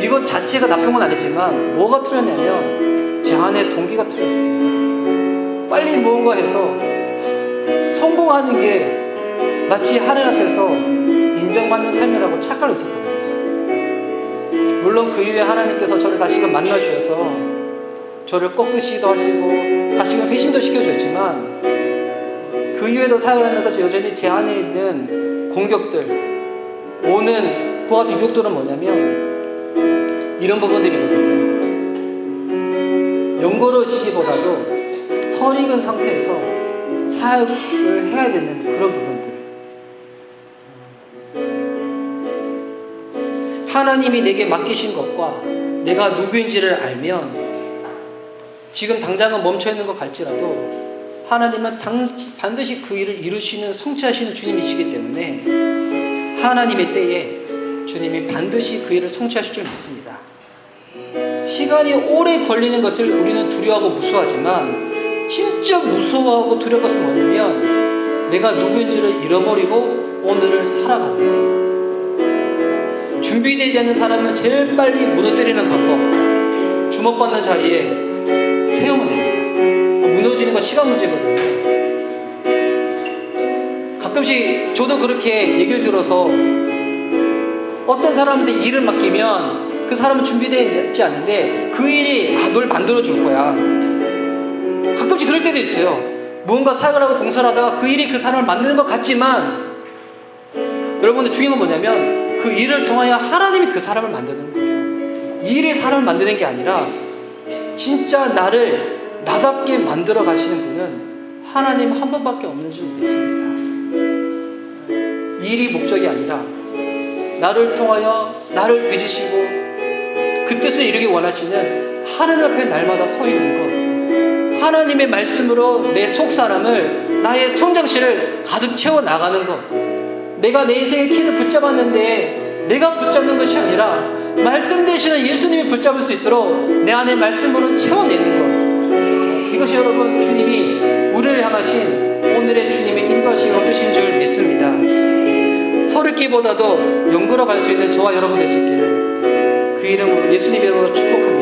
이것 자체가 나쁜 건 아니지만 뭐가 틀렸냐면 제 안에 동기가 틀렸어요. 빨리 무언가 해서 성공하는 게 마치 하늘 앞에서 인정받는 삶이라고 착각을 했었거든요. 물론 그 이후에 하나님께서 저를 다시금 만나주셔서 저를 꺾으시기도 하시고 다시금 회심도 시켜주셨지만 그 이후에도 사역을 하면서 여전히 제 안에 있는 공격들 오는 그와 같은 유혹들은 뭐냐면 이런 부분들이거든요. 연고로지기보다도 설익은 상태에서 사역을 해야 되는 그런 부분들. 하나님이 내게 맡기신 것과 내가 누구인지를 알면 지금 당장은 멈춰있는 것 같지라도 하나님은 반드시 그 일을 이루시는 성취하시는 주님이시기 때문에 하나님의 때에 주님이 반드시 그 일을 성취하실 줄 믿습니다. 시간이 오래 걸리는 것을 우리는 두려워하고 무서워하지만 진짜 무서워하고 두려운 것은 뭐냐면 내가 누구인지를 잃어버리고 오늘을 살아가는 거예요. 준비되지 않는 사람은 제일 빨리 무너뜨리는 방법, 주목받는 자리에 세우면 됩니다. 무너지는 건 시간 문제거든요. 가끔씩 저도 그렇게 얘기를 들어서 어떤 사람한테 일을 맡기면 그 사람은 준비되지 않는데 그 일이 널 만들어 줄 거야. 가끔씩 그럴 때도 있어요. 무언가 사역을 하고 봉사를 하다가 그 일이 그 사람을 만드는 것 같지만 여러분들 중요한 건 뭐냐면 그 일을 통하여 하나님이 그 사람을 만드는 거예요. 이 일이 사람을 만드는 게 아니라 진짜 나를 나답게 만들어 가시는 분은 하나님 한 분밖에 없는 줄 믿습니다. 이 일이 목적이 아니라 나를 통하여 나를 빚으시고 그 뜻을 이루기 원하시는 하나님 앞에 날마다 서 있는 것, 하나님의 말씀으로 내 속사람을, 나의 성장실을 가득 채워 나가는 것, 내가 내 인생의 키를 붙잡았는데 내가 붙잡는 것이 아니라 말씀 되시는 예수님이 붙잡을 수 있도록 내 안에 말씀으로 채워내는 것, 이것이 여러분 주님이 우리를 향하신 오늘의 주님의 인도하시고 뜻인 줄 믿습니다. 서를 기보다도 영구로 갈 수 있는 저와 여러분 될 수 있기를 그 이름으로 예수님 이름으로 축복합니다.